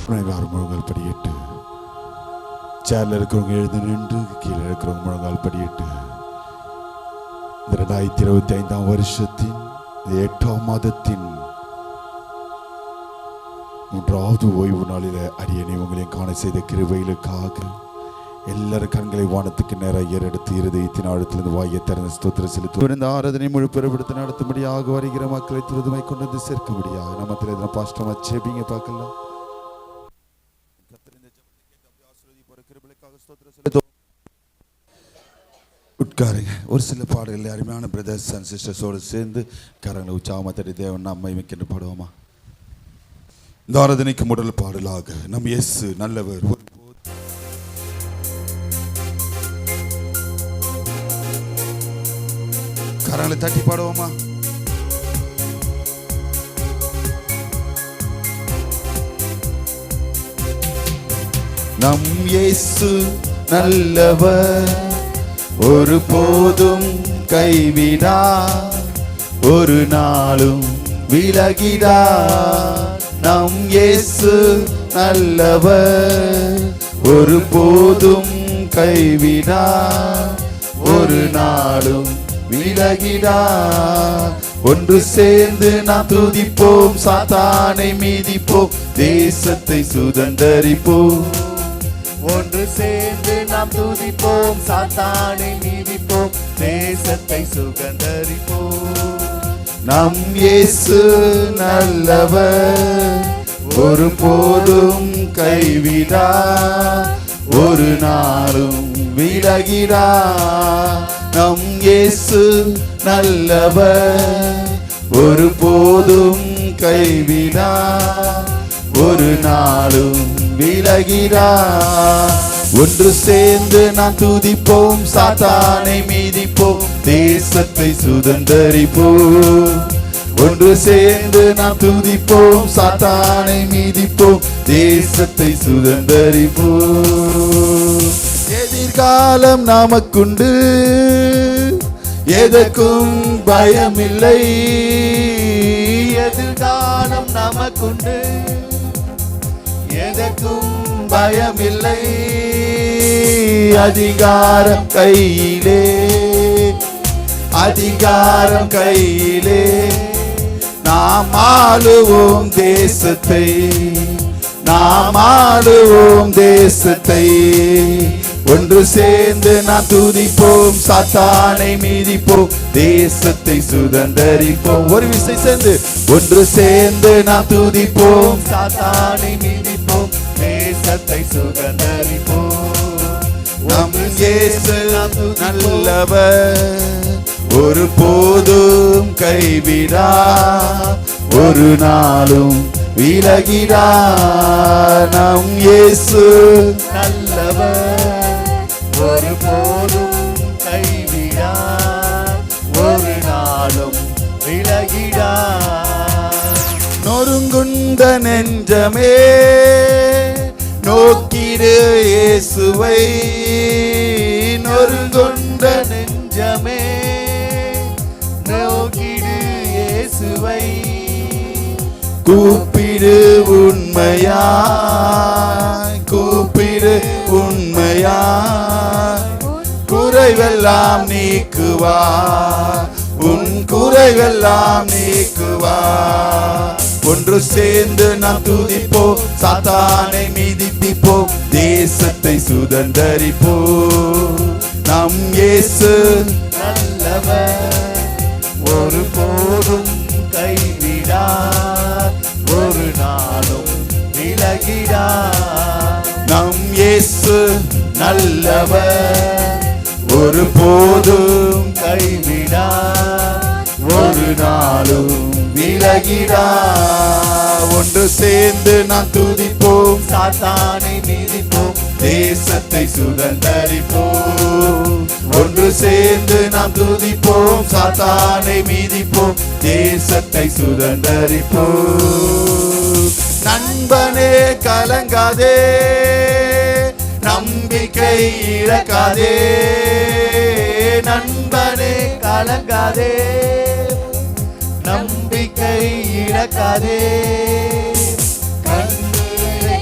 முழங்கால் படியிட்டு, சேர்ல இருக்கிறவங்க எழுந்து நின்று, கீழே இருக்கிறவங்க முழங்கால் படியிட்டு, இந்த 2025 வருஷத்தின் 8ஆம் மாதத்தின் 3வது ஓய்வு நாளில அரியணை உங்களையும் காண செய்த கிருபைகளுக்காக எல்லாரும் கண்களை வானத்துக்கு நேராக ஏறெடுத்து இருதயத்தின் ஆழத்திலிருந்து வாயை திறந்து ஸ்தோத்திரம் செலுத்துவோம். இந்த ஆராதனை முழு பெருப்படுத்த நடத்தும்படியாக வருகிற மக்களை துரிதமாய் கொண்டு வந்து சேர்க்கும்படியாக நம்ம பாஸ்டமா செபிங்க பார்க்கலாம். உட்காருங்க. ஒரு சில பாடல்கள் அருமையான பிரதர்ஸ் அண்ட் சிஸ்டர்ஸோடு சேர்ந்து கரங்களை உற்சாகமாத்தடி தேவன் நம்மை மிக்கின்ற பாடுவோமா? இந்த ஆராதனைக்கு முதல் பாடலாக நம் இயேசு நல்லவர், கரங்களை தட்டி பாடுவோமா? நம் இயேசு நல்லவர், ஒரு போதும் கைவிடார், ஒரு நாளும் விலகிடார். நம் இயேசு நல்லவர், ஒரு போதும் கைவிடார், ஒரு நாளும் விலகிடார். ஒன்று சேர்ந்து நாம் துதிப்போம், சாத்தானை மீதிப்போம், தேசத்தை சுதந்தரிப்போம். ஒன்று சேர்ந்து நாம் துதிப்போம், சாத்தானை மீதிப்போம், தேசத்தை சுதந்தரிப்போம். நம் இயேசு நல்லவர், ஒரு போதும் கைவிடார், ஒரு நாளும் விலகிடார். நம் இயேசு நல்லவர், ஒரு போதும் கைவிடார், ஒரு நாளும் விலகிடார். ஒன்று சேர்ந்து நாம் துதிப்போம், சாத்தானை மீதிப்போம், தேசத்தை சுதந்தரிப்போம். ஒன்று சேர்ந்து நாம் துதிப்போம், சாத்தானை மீதிப்போம், தேசத்தை சுதந்தரிப்போம். எதிர்காலம் நமக்குண்டு, எதற்கும் பயமில்லை. எதிர்காலம் நமக்குண்டு, எதற்கும் பயமில்லை. அதிகாரம் கையிலே, அதிகாரம் கையிலே, நாம் ஆளுவோம் தேசத்தை, நாம் ஆளுவோம் தேசத்தை. ஒன்று சேர்ந்து நாம் துதிப்போம், சாத்தானை மீதிப்போம், தேசத்தை சுதந்தரிப்போம். ஒரு விசை சேர்ந்து ஒன்று சேர்ந்து நாம் துதிப்போம், சாத்தானை மீதிப்போம், தேசத்தை சுதந்தரிப்போம். நம் இயேசு நல்லவர், ஒரு போதும் கைவிடார், ஒரு நாளும் விலகிடார். நம் இயேசு நல்லவர், ஒரு போதும் கைவிடார், ஒரு நாளும் விலகிடார். நொறுங்குண்ட நெஞ்சமே நோக்கிடு இயேசுவை, நொறுங்குண்ட நெஞ்சமே நோக்கிடு இயேசுவை. கூப்பிடு உண்மையாய், கூப்பிடு உண்மையாய், குறைவெல்லாம் நீக்குவார், உன் குறைவெல்லாம் நீக்குவார். ஒன்று சேர்ந்து நாம் துதிப்போம், சாத்தானை மீதிப்போம், தேசத்தை சுதந்தரிப்போம். நம் இயேசு நல்லவர், ஒரு போதும் கைவிடார், ஒரு நாளும் விலகிடார். நம் இயேசு நல்லவர், ஒரு போதும் கைவிடார், ஒரு நாளும் விலகிடார். ஒன்று சேர்ந்து நாம் துதிப்போம், சாத்தானை மீதிப்போம், தேசத்தை சுதந்தரிப்போம். ஒன்று சேர்ந்து நாம் துதிப்போம், சாத்தானை மீதிப்போம், தேசத்தை சுதந்தரிப்போம். நண்பனே கலங்காதே, நம்பிக்கை இழக்காதே. நண்பனே கலங்காதே, நம்பிக்கை இழக்காதே. கண்ணீரை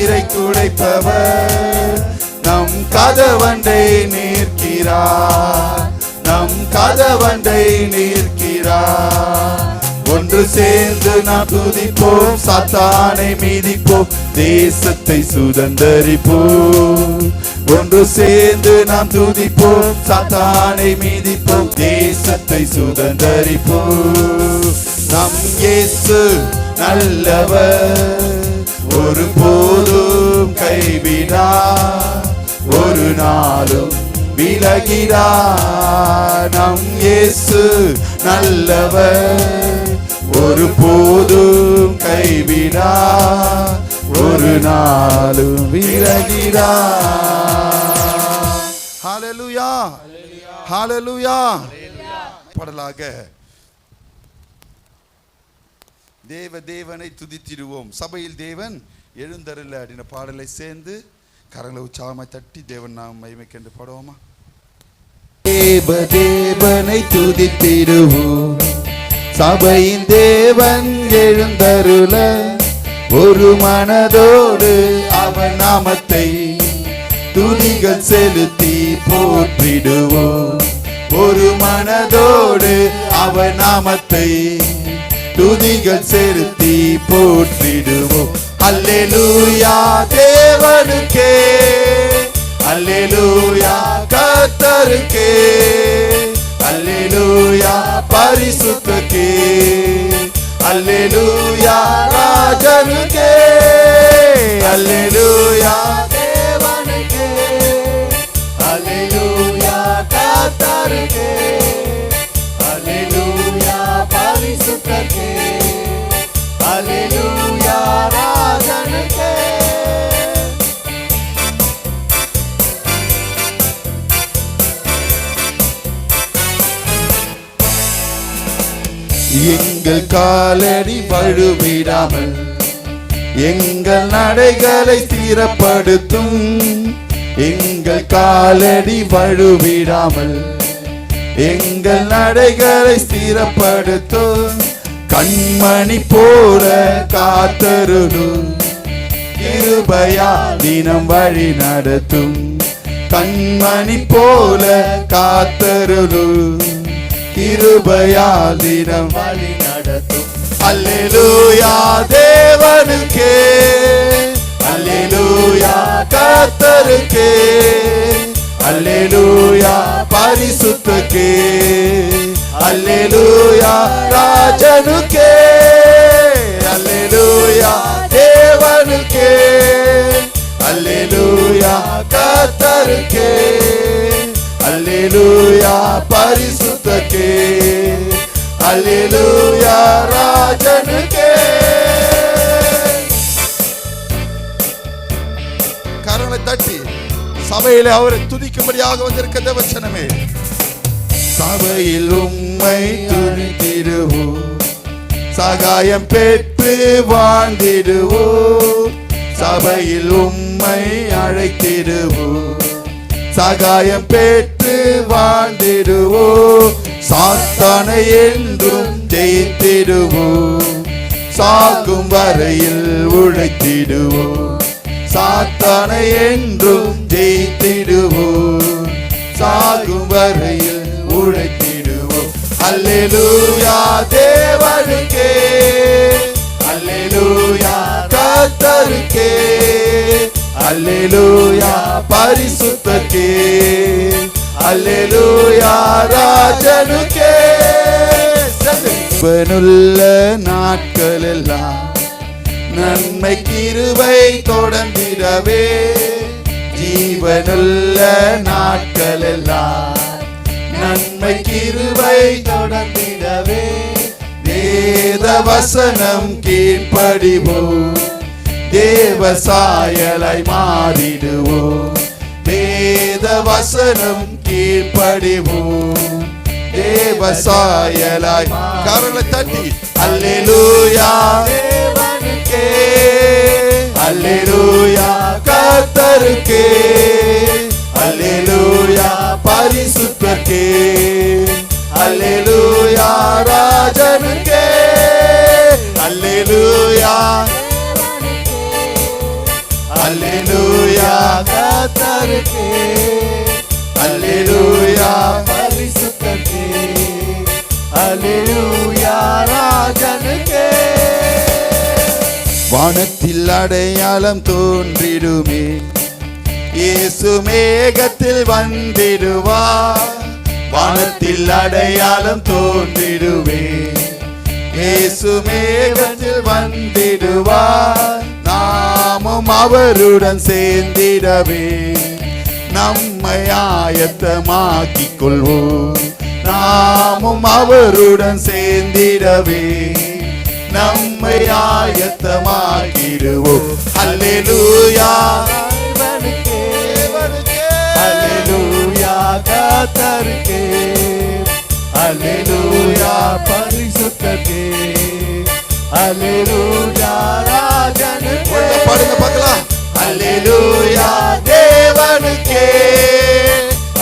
கண்ணீரை துடைப்பவர் நம் கதவண்டை நிற்கிறார், நம் கதவண்டை நிற்கிறார். ஒன்று சேர்ந்து நாம் துதிப்போம், சாத்தானை மீதிப்போம், தேசத்தை சுதந்தரிப்போம். ஒன்று சேர்ந்து நாம் துதிப்போம், சாத்தானை மீதிப்போம், தேசத்தை சுதந்தரிப்போம். நம் இயேசு நல்லவர், ஒரு போதும் கைவிடார், ஒரு நாளும் விலகிறார். நம் இயேசு நல்லவர், ஒரு போதும் கைவிடார், ஒரு நாளும் விலகிறார். ஹல்லேலூயா, ஹல்லேலூயா. பாடலாக தேவனை துதித்திடுவோம், சபையில் தேவன் எழுந்தருள அப்படின்ற பாடலை சேர்ந்து கரங்களை உற்சாகமாய் தட்டி தேவன் நாம் மகிமைக்கென்று பாடுவோமா? தேவனை துதித்திடுவோம், சபையின் தேவன் எழுந்தருள ஒரு மனதோடு அவன் நாமத்தை துதிகள் செலுத்தி போற்றிடுவோம். ஒரு மனதோடு அவன் நாமத்தை துதிகள் செலுத்தி போற்றிடுவோம். அல்லேலூயா தேவனுக்கே, அல்லேலூயா கர்த்தருக்கே, அல்லேலூயா பரிசுத்தருக்கே, அல்லேலூயா ராஜனுக்கே, அல்லேலூயா தேவனுக்கே, அல்லேலூயா கர்த்தருக்கே, அல்லேலூயா பரிசுத்தருக்கே, அல்லேலூயா ராஜனுக்கே. எங்கள் காலடி வழுவிடாமல் எங்கள் நடைகளை ஸ்திரப்படுத்தும், எங்கள் காலடி வழுவிடாமல் எங்கள் நடைகளை ஸ்திரப்படுத்தும். கண்மணி போல காத்தருளும், கிருபையா தினம் வழி நடத்தும். கண்மணி போல காத்தருளும், கிருபையால் தினம் வழி நடத்தும். அல்லேலூயா தேவனுக்கே, அல்லேலூயா கர்த்தருக்கே, அல்லேலூயா பரிசுத்தருக்கே, அல்லேலூயா ராஜனுக்கே, அல்லேலூயா தேவனுக்கே, அல்லேலூயா கர்த்தருக்கே, அல்லேலூயா பரிசுத்தருக்கே, அல்லேலூயா ராஜனுக்கே. கரங்களை தட்டி சபையிலே அவரை துதிக்கும்படியாக வந்திருக்கிற வசனமே. சபையில் உம்மை துதித்திடுவோம், சகாயம் பெற்று வாழ்ந்திடுவோம். சபையில் உம்மை அழைத்திடுவோம், சகாயம் பெற்று வாழ்ந்திடுவோம். சாத்தானை என்றும் ஜெயித்திடுவோம், சாகும் வரையில் உழைத்திடுவோம். சாத்தானை என்றும் ஜெயித்திடுவோம், சாகும் வரையில் உழைத்திடுவோம். அல்லேலூயா தேவனுக்கே, அல்லேலூயா கர்த்தருக்கே, அல்லேலூயா பரிசுத்தருக்கே, அல்லேலூயா ராஜனுக்கே. ஜீவனுள்ள நாட்களெல்லாம் நன்மை கிருபை தொடர்ந்திடவே, ஜீவனுள்ள நாட்களெல்லாம் நன்மை கிருபை தொடர்ந்திடவே. வேத வசனம் கீழ்ப்படிவோம், தேவ சாயலாய் மாறிடுவோம். வேத வசனம் கீழ்ப்படிவோம், தேவ சாயலாய். கரங்களை தட்டி அல்லேலூயா தேவனுக்கே, அல்லேலூயா கர்த்தருக்கே, அல்லேலூயா பரிசுத்தருக்கே, அல்லேலூயா ராஜனுக்கே, அல்லேலூயா, வானத்தில் அடையாளம் தோன்றிடுமே. இயேசு மேகத்தில் வந்திடுவார், வானத்தில் அடையாளம் தோன்றிடுவே. இயேசு மேகத்தில் வந்திடுவார், நாமும் அவருடன் சேர்ந்திடவே நம்மை ஆயத்தமாக்கிக் கொள்வோம். நாமும் அவருடன் சேர்ந்திடவே நம்மை ஆயத்தமாக்கிடுவோம். அல்லேலூயா, அல்லேலூயா கர்த்தருக்கே, அல்லேலூயா பரிசுத்தருக்கே, அல்லேலூயா ராஜனுக்கே. பாடுங்க பார்க்கலாம். அல்லேலூயா தேவனுக்கே,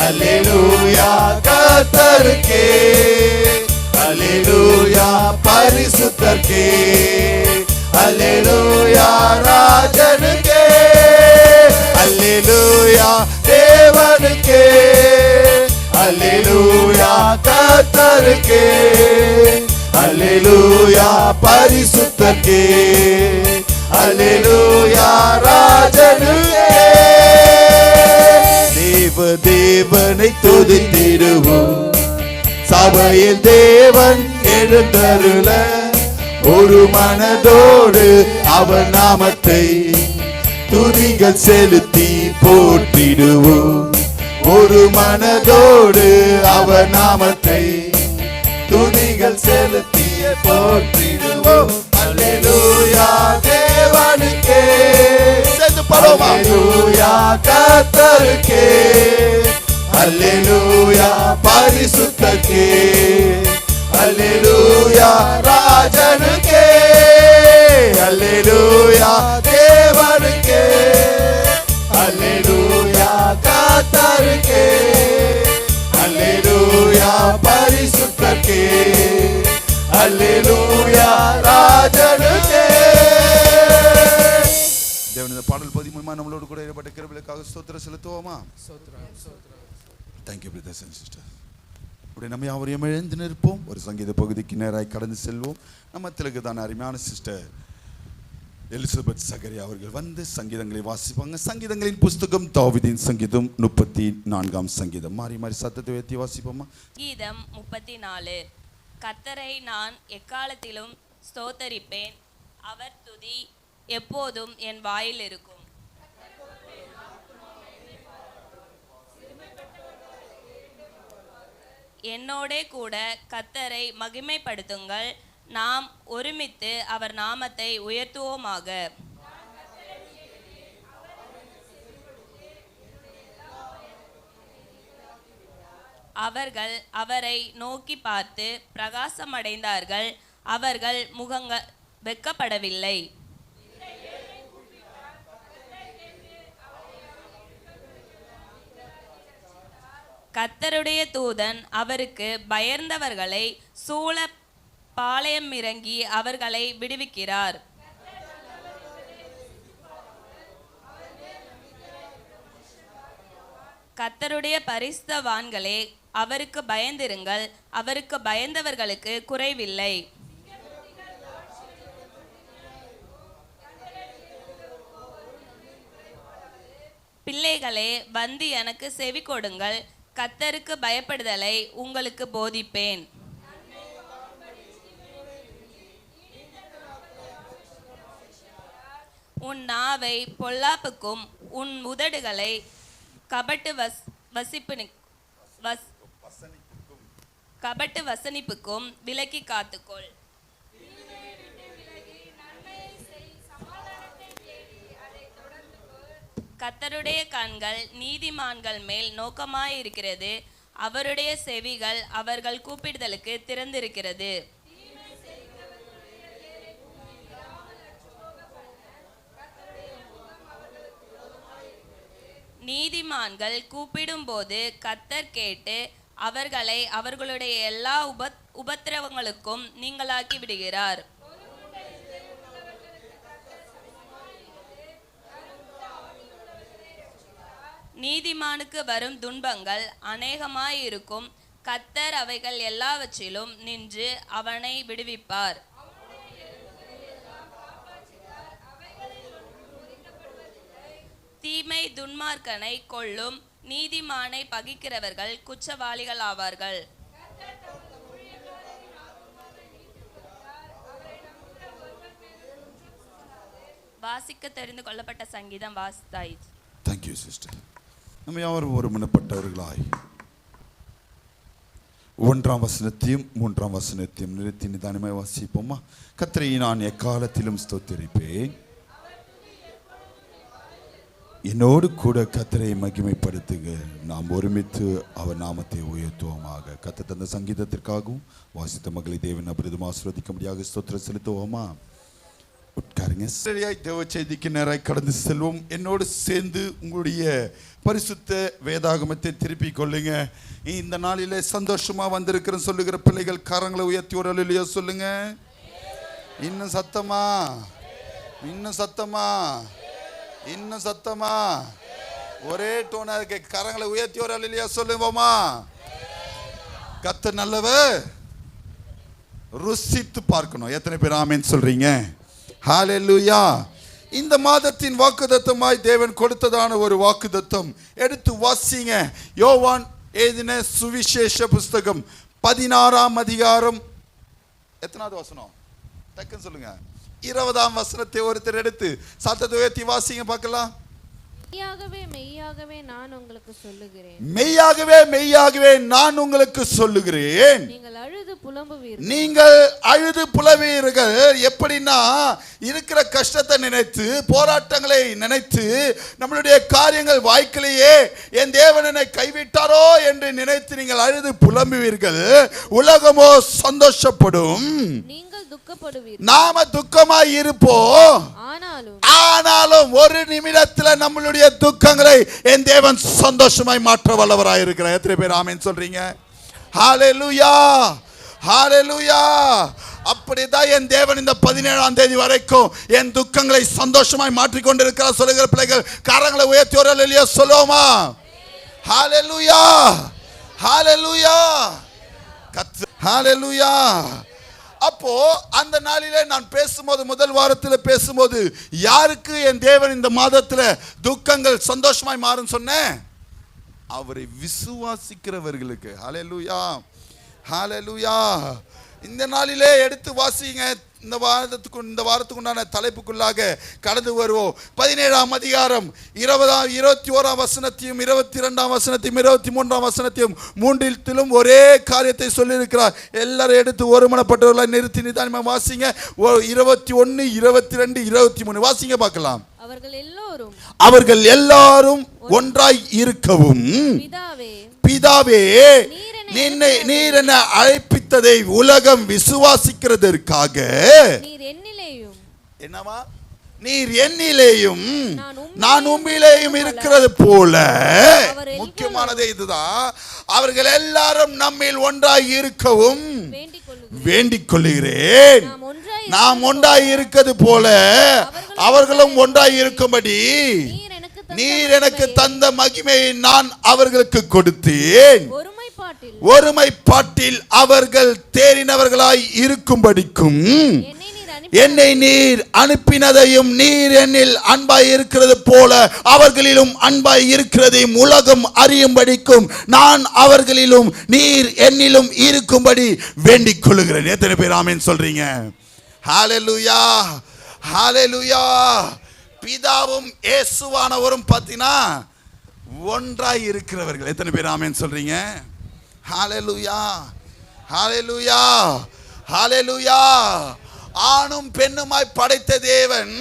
அல்லேலூயா கர்த்தருக்கே, அல்லேலூயா பரிசுத்தருக்கே, அல்லேலூயா ராஜனுக்கே. அல்லேலூயா தேவனுக்கே, அல்லேலூயா கர்த்தருக்கே, அல்லேலூயா பரிசுத்தருக்கே, அல்லேலூயா ராஜனுக்கே. தேவனை துதித்திடுவோம், சபையில் தேவன் எழுந்தருள ஒரு மனதோடு அவர் நாமத்தை துதிகள் செலுத்தி போற்றிடுவோம். ஒரு மனதோடு அவர் நாமத்தை துதிகள் செலுத்தி போற்றிடுவோம். அல்லேலூயா தேவனுக்கே, அல்லேலூயா கர்த்தருக்கே, அல்லேலூயா பரிசுத்தருக்கே, அல்லேலூயா ராஜனுக்கே, அல்லேலூயா தேவனுக்கே, அல்லேலூயா கர்த்தருக்கே, அல்லேலூயா பரிசுத்தருக்கே, அல்லேலூயா ராஜனுக்கே. தேவன் இந்த பாடல் 13 நம்மளோடு கூட ஏற்பட்ட கிருபைக்காக ஸ்தோத்திரம் செலுத்துவோமா? Thank you brothers and sister. அப்படி நம்ம யாவரையும் எழுந்து நிற்போம். ஒரு சங்கீத பகுதிக்கு நேராக கடந்து செல்வோம். நம்ம திலகுதான அருமையான சிஸ்டர் எலிசபெத் சகரியா அவர்கள் வந்து சங்கீதங்களை வாசிப்பாங்க. சங்கீதங்களின் புஸ்தகம் தாவீதின் சங்கீதம் 34ஆம் சங்கீதம். மாறி மாறி சத்தத்தை உயர்த்தி வாசிப்போமா? கீதம் 34. கர்த்தரை நான் எக்காலத்திலும் ஸ்தோத்தரிப்பேன், அவர் துதி எப்போதும் என் வாயில் இருக்கும். என்னோடே கூட கர்த்தரை மகிமைப்படுத்துங்கள், நாம் ஒருமித்து அவர் நாமத்தை உயர்த்துவோமாக. அவர்கள் அவரை நோக்கி பார்த்து பிரகாசமடைந்தார்கள், அவர்கள் முகங்கள் வெட்கப்படவில்லை. கர்த்தருடைய தூதன் அவருக்கு பயந்தவர்களை சூழ பாளையம் இறங்கி அவர்களை விடுவிக்கிறார். கர்த்தருடைய பரிசுத்தவான்களே, அவருக்கு பயந்திருங்கள், அவருக்கு பயந்தவர்களுக்கு குறைவில்லை. பிள்ளைகளே, வந்து எனக்கு செவி கொடுங்கள், கர்த்தருக்கு பயப்படுதலை உங்களுக்கு போதிப்பேன். உன் நாவை பொல்லாப்புக்கும் உன் உதடுகளை கபட்டு வசனிப்புக்கும் விலக்கி காத்துக்கொள். கர்த்தருடைய கண்கள் நீதிமான்கள் மேல் நோக்கமாயிருக்கிறது, அவருடைய செவிகள் அவர்கள் கூப்பிடுதலுக்கு திறந்திருக்கிறது. நீதிமான்கள் கூப்பிடும்போது கர்த்தர் கேட்டு அவர்களை அவர்களுடைய எல்லா உபத்திரவங்களுக்கும் நீங்களாக்கி விடுகிறார். நீதிமானுக்கு வரும் துன்பங்கள் அநேகமாயிருக்கும், கர்த்தர் அவைகள் எல்லாவற்றிலும் நின்று அவனை விடுவிப்பார். தீமை துன்மார்க்கனை கொள்ளும், நீதிமானை பகிக்கிறவர்கள் குற்றவாளிகள் ஆவார்கள். வாசிக்க தெரிந்து கொள்ளப்பட்ட சங்கீதம் வாசித்தாயிற்று. Thank you sister. நம்ம யாரும் ஒருமனப்பட்டவர்களாய் 1ஆம் வசனத்தையும் 3ஆம் வசனத்தையும் நிறுத்தி நிதானமாய் வாசிப்போமா? கர்த்தரை நான் எக்காலத்திலும் ஸ்தோத்திரிப்பேன், என்னோடு கூட கர்த்தரை மகிமைப்படுத்துக, நாம் ஒருமித்து அவர் நாமத்தை உயர்த்துவோமாக. கர்த்தர் தந்த சங்கீதத்திற்காகவும் வாசித்த மகளை தேவன் அபிரிதம் ஆசீர்வதிக்கும்படியாக ஸ்தோத்திரம் செலுத்துவோமா? உட்காருங்க. சரியாய் தேவ செய்திக்கு நேராய் கடந்து செல்வோம். என்னோடு சேர்ந்து உங்களுடைய பரிசுத்த வேதாகமத்தை திருப்பிக் கொள்ளுங்க. இந்த நாளிலே சந்தோஷமா வந்திருக்கிறேன்னு சொல்லுகிற பிள்ளைகள் கரங்களை உயர்த்தி ஒரு அல்லேலூயா சொல்லுங்க. இன்னும் சத்தமா, இன்னும் சத்தமா, இன்னும் சத்தமா, ஒரே டோனா இருக்க. கரங்களை உயர்த்தி ஒரு அல்லேலூயா சொல்லுவோமா? கர்த்தர் நல்லவர், ருசித்து பார்க்கணும். எத்தனை பேர் ஆமென் சொல்றீங்க? ஹல்லேலூயா. இந்த மாதத்தின் வாக்குத்தத்தமாய் தேவன் கொடுத்ததான ஒரு வாக்குத்தத்தம் எடுத்து வாசிங்க. யோவான் எழுதின சுவிசேஷ புஸ்தகம் 16ஆம் அதிகாரம் எத்தனாவது வசனம்? டக்குன்னு சொல்லுங்க. 20ஆம் வசனத்தை ஒருத்தர் எடுத்து சத்தத்தை உயர்த்தி வாசிங்க பார்க்கலாம். மெய்யாகவே மெய்யாகவே நான் உங்களுக்கு சொல்லுகிறேன், மெய்யாகவே மெய்யாகவே நான் உங்களுக்கு சொல்லுகிறேன், நீங்கள் அழுது புலம்புவீர்கள். நீங்கள் அழுது புலவீர்கள். எப்படின்னா, இருக்கிற கஷ்டத்தை நினைத்து, போராட்டங்களை நினைத்து, நம்மளுடைய காரியங்கள் வாய்க்கலையே, என் தேவன் என்னை கைவிட்டாரோ என்று நினைத்து நீங்கள் அழுது புலம்புவீர்கள். உலகமோ சந்தோஷப்படும், நீங்கள் துக்கப்படுவீர்கள். நாம துக்கமாய் இருப்போம். ஆனாலும் ஒரு நிமிடத்துல நம்மளுடைய துக்கங்களை என் தேவன் சந்தோஷமாய் மாற்ற வல்லவராய் இருக்கிறார். எத்தனை பேர் ஆமென் சொல்றீங்க? ஹல்லேலூயா, ஹல்லேலூயா. அப்படிதான் என் தேவன் இந்த 17ஆம் தேதி வரைக்கும் என் துக்கங்களை சந்தோஷமாய் மாற்றிக் கொண்டிருக்கிறார். சொல்லுகிற பிள்ளைகள் கரங்களை உயர்த்தி ஒரு அல்லேலூயா சொல்லுவோமா? ஹல்லேலூயா, ஹல்லேலூயா, ஹல்லேலூயா. அப்போ அந்த நாளிலே நான் பேசும்போது, முதல் வாரத்தில் பேசும்போது, யாருக்கு என் தேவன் இந்த மாதத்தில் துக்கங்கள் சந்தோஷமாய் மாறும் சொன்னேன்? அவரை விசுவாசிக்கிறவர்களுக்கு. ஹல்லேலூயா, ஹல்லேலூயா. இந்த நாளிலே எடுத்து வாசிங்க. இந்த வாரத்துக்கு உண்டான தலைப்புக்குள்ளாக கடந்து வருவோம். 17ஆம் அதிகாரம் 21ஆம் வசனத்தையும் 22ஆம் வசனத்தையும் 23ஆம் வசனத்தையும் மூன்றிலும் ஒரே காரியத்தை சொல்லியிருக்கிறார். எல்லாரும் எடுத்து ஒருமனப்பட்டவர்களாக நிறுத்தி நிதானமாக வாசிங்க. 21, 22, 23 வாசிங்க பார்க்கலாம். அவர்கள் எல்லாரும் ஒன்றாய் இருக்கவும், பிதாவே நீர் என்னை அழைப்பித்ததை உலகம் விசுவாசிக்கிறதற்காக, என்னவா? நீர் என்னிலேயும் நான் உம்மிலேயும் இருக்கிறது போல. முக்கியமானதே இதுதான். அவர்கள் எல்லாரும் நம்மில் ஒன்றாய் இருக்கவும் வேண்டிக் கொள்கிறேன். நாம் ஒன்றாய் இருக்கிறது போல அவர்களும் ஒன்றாய் இருக்கும்படி நீர் எனக்கு தந்த மகிமையை நான் அவர்களுக்கு கொடுத்தேன். ஒருமைப்பாட்டில் அவர்கள் தேறினவர்களாய் இருக்கும்படிக்கும், என்னை நீர் அனுப்பினதையும் நீர் என்னில் அன்பாய் இருக்கிறது போல அவர்களிலும் அன்பாய் இருக்கிறதையும் உலகம் அறியும்படிக்கும் நான் அவர்களிலும் நீர் என்னிலும் இருக்கும்படி வேண்டிக் கொள்கிறேன். எத்தனை பேர் ஆமென் சொல்றீங்க? ஹல்லேலூயா, ஹல்லேலூயா. பிதாவும் இயேசுவானவரும் பார்த்தீங்கன்னா ஒன்றாய் இருக்கிறவர்கள். எத்தனை பேர் ஆமென் சொல்றீங்க? ஹல்லேலூயா, ஹல்லேலூயா, ஹல்லேலூயா. ஆணும் பெண்ணுமாய் படைத்த தேவன்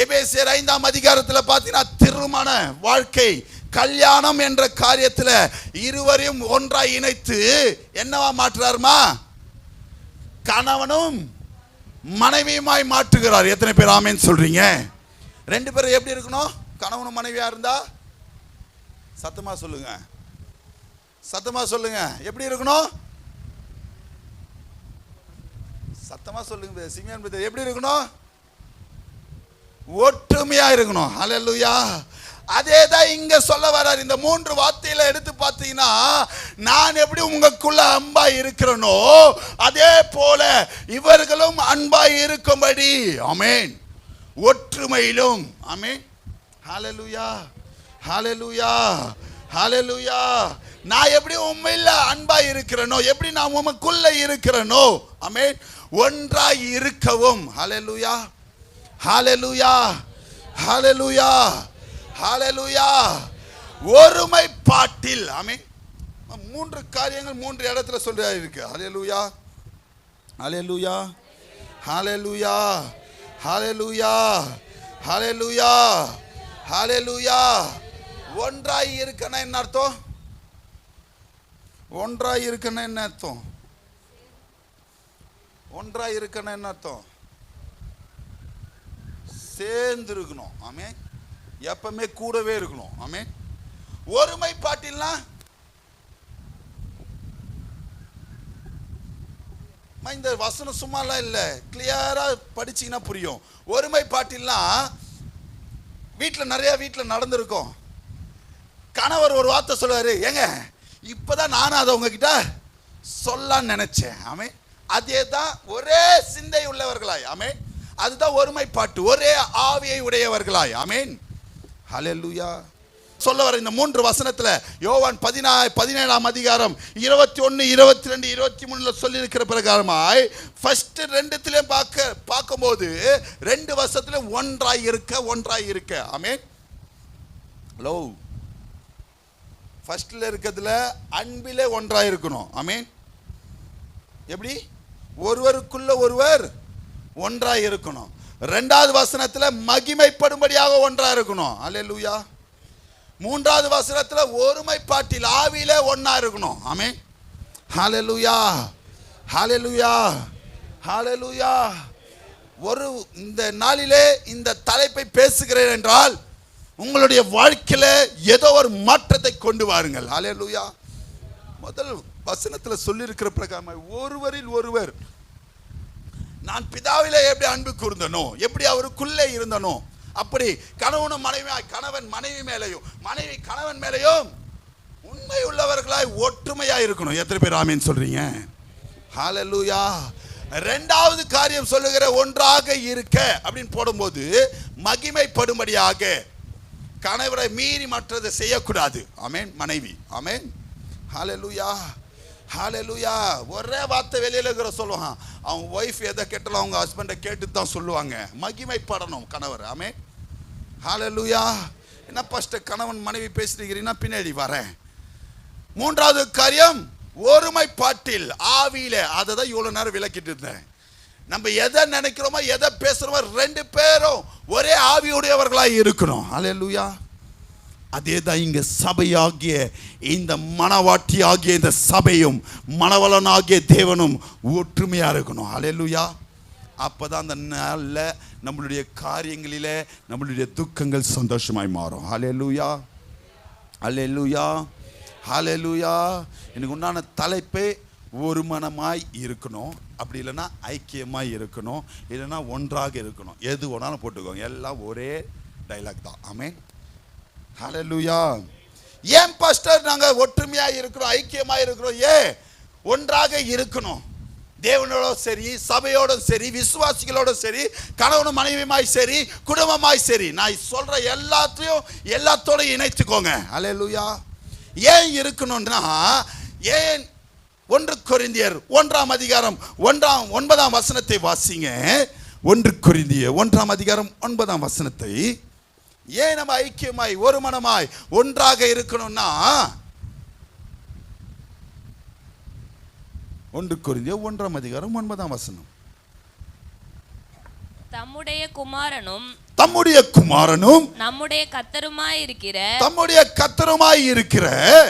எபேசியர் 5ஆம் அதிகாரத்தில் பார்த்தீங்கன்னா திருமண வாழ்க்கை, கல்யாணம் என்ற காரியத்தில் இருவரையும் ஒன்றாய் இணைத்து என்னவா மாற்றுறாருமா? கணவனும் மனைவியுமாய் மாற்றுகிறார். எத்தனை பேர் ஆமென் சொல்றீங்க? ரெண்டு பேரும் எப்படி இருக்கணும்? கணவனும் மனைவியா இருந்தா சத்தமா சொல்லுங்க, சத்தமா சொல்லுங்க. எப்படி இருக்கணும்? சத்தமா சொல்லுங்க. சிமியான் பிரதர், எப்படி இருக்கணும்? ஒற்றுமையா இருக்கணும். ஹல்லேலூயா. அதே தான் இங்க சொல்ல வரார். இந்த 3 வார்த்தையில எடுத்து பார்த்தீங்கன்னா, நான் எப்படி உங்களுக்குள்ள அன்பாய் இருக்கிறனோ அதே போல இவர்களும் அன்பாய் இருக்கும்படி, ஆமென், ஒற்றுமையிலும், ஆமென், ஹalleluya ஹalleluya ஹalleluya. நான் எப்படி உண்மையில அன்பா இருக்கிறேனோ, எப்படி நான் உமக்குள்ள இருக்கிறேனோ, ஆமென், ஒன்றாய் இருக்கவும். ஹalleluya ஹalleluya ஹalleluya ஹalleluya. ஒருமைப்பாட்டில், ஆமென். மூன்று காரியங்கள் மூன்று இடத்துல சொல்றா இருக்கு. ஹalleluya ஹalleluya ஹalleluya ஹalleluya ஹalleluya ஹalleluya. ஒன்றாய் இருக்கணும் என்ன அர்த்தம்? ஒன்றாய் இருக்கணும் என்ன அர்த்தம்? ஒன்றாய் இருக்கணும் என்ன அர்த்தம்? சேர்ந்து இருக்கணும். ஆமென். எப்பவுமே கூடவே இருக்கணும். ஆமென். ஒருமைப்பாட்டில்னா இந்த வசனம் சும்மாலாம் இல்லை, கிளியரா படிச்சீங்கன்னா புரியும். ஒருமைப்பாட்டில்னா நிறைய வீட்டில் நடந்திருக்கும். கணவர் ஒரு வார்த்தை சொல்லுவாரு, ஏங்க இப்பதான் நானும் அதை உங்ககிட்ட சொல்லலான்னு நினைச்சேன். ஆமே, அதே தான் ஒரே சிந்தை உள்ளவர்களாய். ஆமே, அதுதான் ஒருமைப்பாட்டு, ஒரே ஆவியை உடையவர்களாய். ஆமேன். ஹல்லேலூயா. சொல்ல வர இந்த மூன்று வசனத்துல யோவான் 17ஆம் அதிகாரம் 21, 22, 23 சொல்லி இருக்கிற பிரகாரமாய் ஃபர்ஸ்ட் ரெண்டுத்திலையும் பார்க்கும்போது ரெண்டு வசனத்துல ஒன்றாய் இருக்க. ஆமென். ஹலோ, ஃபர்ஸ்ட்ல இருக்கிறதுல அன்பிலே ஒன்றாய் இருக்கணும். ஆமென். எப்படி? ஒருவருக்குள்ள ஒருவர் ஒன்றாய் இருக்கணும். இரண்டாவது வசனத்துல மகிமைப்படும்படியாக ஒன்றாய் இருக்கணும். அல்லேலூயா. மூன்றாவது வசனத்துல ஒருமைப்பாட்டில் ஆவியிலே ஒண்ணா இருக்கணும். ஆமென். ஹல்லேலூயா ஹல்லேலூயா ஹல்லேலூயா. இந்த நாளிலே இந்த தலைப்பை பேசுகிறேன் என்றால் உங்களுடைய வாழ்க்கையில ஏதோ ஒரு மாற்றத்தை கொண்டு வாருங்கள். ஹல்லேலூயா. முதல் வசனத்துல சொல்லி இருக்கிற பிரகாரம் ஒருவரில் ஒருவர், நான் பிதாவிலே எப்படி அன்பு கூர்ந்தனோ, எப்படி அவருக்குள்ளே இருந்தனோ, அப்படி கணவனும் மனைவியாய், கணவன் மனைவி மேலையும், மனைவி கணவன் மேலையும் உண்மை உள்ளவர்களாய் ஒற்றுமையாய் இருக்கணும். எத்தனை பேர் ஆமீன் சொல்றீங்க? ஹல்லேலூயா. இரண்டாவது காரியம் சொல்லுகிற ஒன்றாக இருக்க அப்படின்னு போடும்போது மகிமைப்படும்படியாக, கணவரை மீறி மற்றதை செய்யக்கூடாது. ஆமென். மனைவி, ஆமென். ஹல்லேலூயா ஹல்லேலூயா. ஒரே வார்த்தை வெளியில இருக்கிற சொல்லுவான், அவங்க ஒய்ஃப் எதை கேட்டாலும் அவங்க ஹஸ்பண்டை கேட்டு தான் சொல்லுவாங்க. மகிமைப்படணும் கணவர். ஆமென். ஹல்லேலூயா. என்ன பாஸ்டர் கணவன் மனைவி பேசிட்டீங்கன்னா பின்னாடி வரேன். மூன்றாவது காரியம் ஒருமைப்பாட்டில் ஆவியில, அதை தான் இவ்வளவு நேரம் விளக்கிட்டு இருந்தேன். நம்ம எதை நினைக்கிறோமோ எதை பேசுறோமோ ரெண்டு பேரும் ஒரே ஆவியுடையவர்களாய் இருக்கணும். ஹல்லேலூயா. அதே தான் இங்க சபையாகிய இந்த மணவாட்டி ஆகிய இந்த சபையும் மணவளனாகிய தேவனும் ஒற்றுமையா இருக்கணும். ஹல்லேலூயா. அப்பதான் அந்த நாள்ல நம்மளுடைய காரியங்களிலே நம்மளுடைய துக்கங்கள் சந்தோஷமாய் மாறும். ஹல்லேலூயா ஹல்லேலூயா ஹல்லேலூயா. எனக்கு உண்டான தலைப்பே ஒரு மனமாய் இருக்கணும், அப்படி இல்லைன்னா ஐக்கியமாய் இருக்கணும், இல்லைன்னா ஒன்றாக இருக்கணும். எது வேணாலும் போட்டுக்கோங்க, எல்லாம் ஒரே டைலாக் தான். ஆமென். ஹல்லேலூயா. ஏன் பாஸ்டர் நாங்க ஒற்றுமையா இருக்கிறோம், ஐக்கியமா இருக்கிறோம்? ஒன்றாக இருக்கணும். தேவனோட சரி, சபையோட சரி, விசுவாசிகளோட சரி, கணவனும் மனைவியுமாய் சரி, குடும்பமாய் சரி, நான் சொல்ற எல்லாத்தோட இணைத்துக்கோங்க. ஹல்லேலூயா. ஏன் இருக்கணும்னா, ஏன் 1 கொரிந்தியர் 1ஆம் அதிகாரம் 9ஆம் வசனத்தை வாசிங்க. 1 கொரிந்தியர் 1ஆம் அதிகாரம் 9ஆம் வசனத்தை. ஏன் நம்ம ஐக்கியமாய் ஒரு மனமாய் ஒன்றாக இருக்கணும்னா, 1 கொரிந்தியர் 1ஆம் அதிகாரம் 9ஆம் வசனம். தம்முடைய குமாரனும் நம்முடைய கர்த்தருமாய் இருக்கிற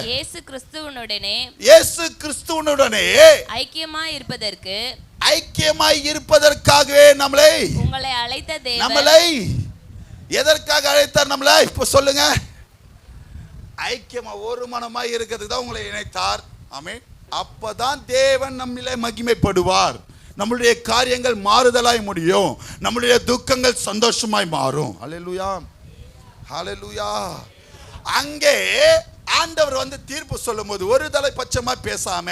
இயேசு கிறிஸ்துவனுடனே ஐக்கியமாய் இருப்பதற்காகவே உங்களை அழைத்த தேவன். நம்மளை எதற்காக அழைத்தார்? நம்மள இப்ப சொல்லுங்க. ஐக்கியமா ஒரு மனமாய் இருக்கிறதுக்கு தான் உங்களை இணைத்தார். ஆமென். அப்பதான் தேவன் நம்மிலே மகிமைப்படுவார். நம்மளுடைய காரியங்கள் மாறுதலாய் முடியும், நம்மளுடைய துக்கங்கள் சந்தோஷமாய் மாறும். ஹல்லேலூயா ஹல்லேலூயா. அங்கே ஆண்டவர் வந்து தீர்ப்பு சொல்லும் போது ஒரு தலைப்பட்சமா பேசாம,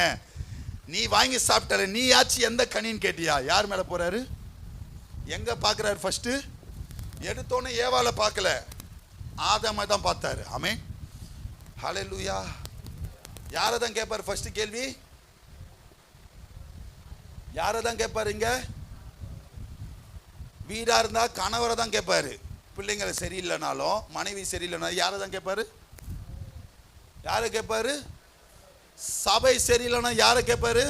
நீ வாங்கி சாப்பிட்டாரு, நீ ஆச்சு எந்த கனின்னு கேட்டியா? யார் மேல போறாரு? எங்க பாக்குறாரு? ஃபர்ஸ்ட் எடுத்தோன்னு ஏவால பார்க்கல, ஆதாமை தான் பார்த்தாரு. ஆமென். ஹல்லேலூயா. யாரை தான் கேட்பார்? ஃபர்ஸ்ட் கேள்வி யாரை தான் கேட்பாரு? இங்க வீடா இருந்தா கணவரை தான் கேட்பாரு. பிள்ளைங்களை சரியில்லைனாலும் மனைவி சரியில்லைனாலும் யாரை தான் கேட்பாரு? யாரை கேட்பாரு? சபை சரியில்லைனா யாரை கேட்பாரு?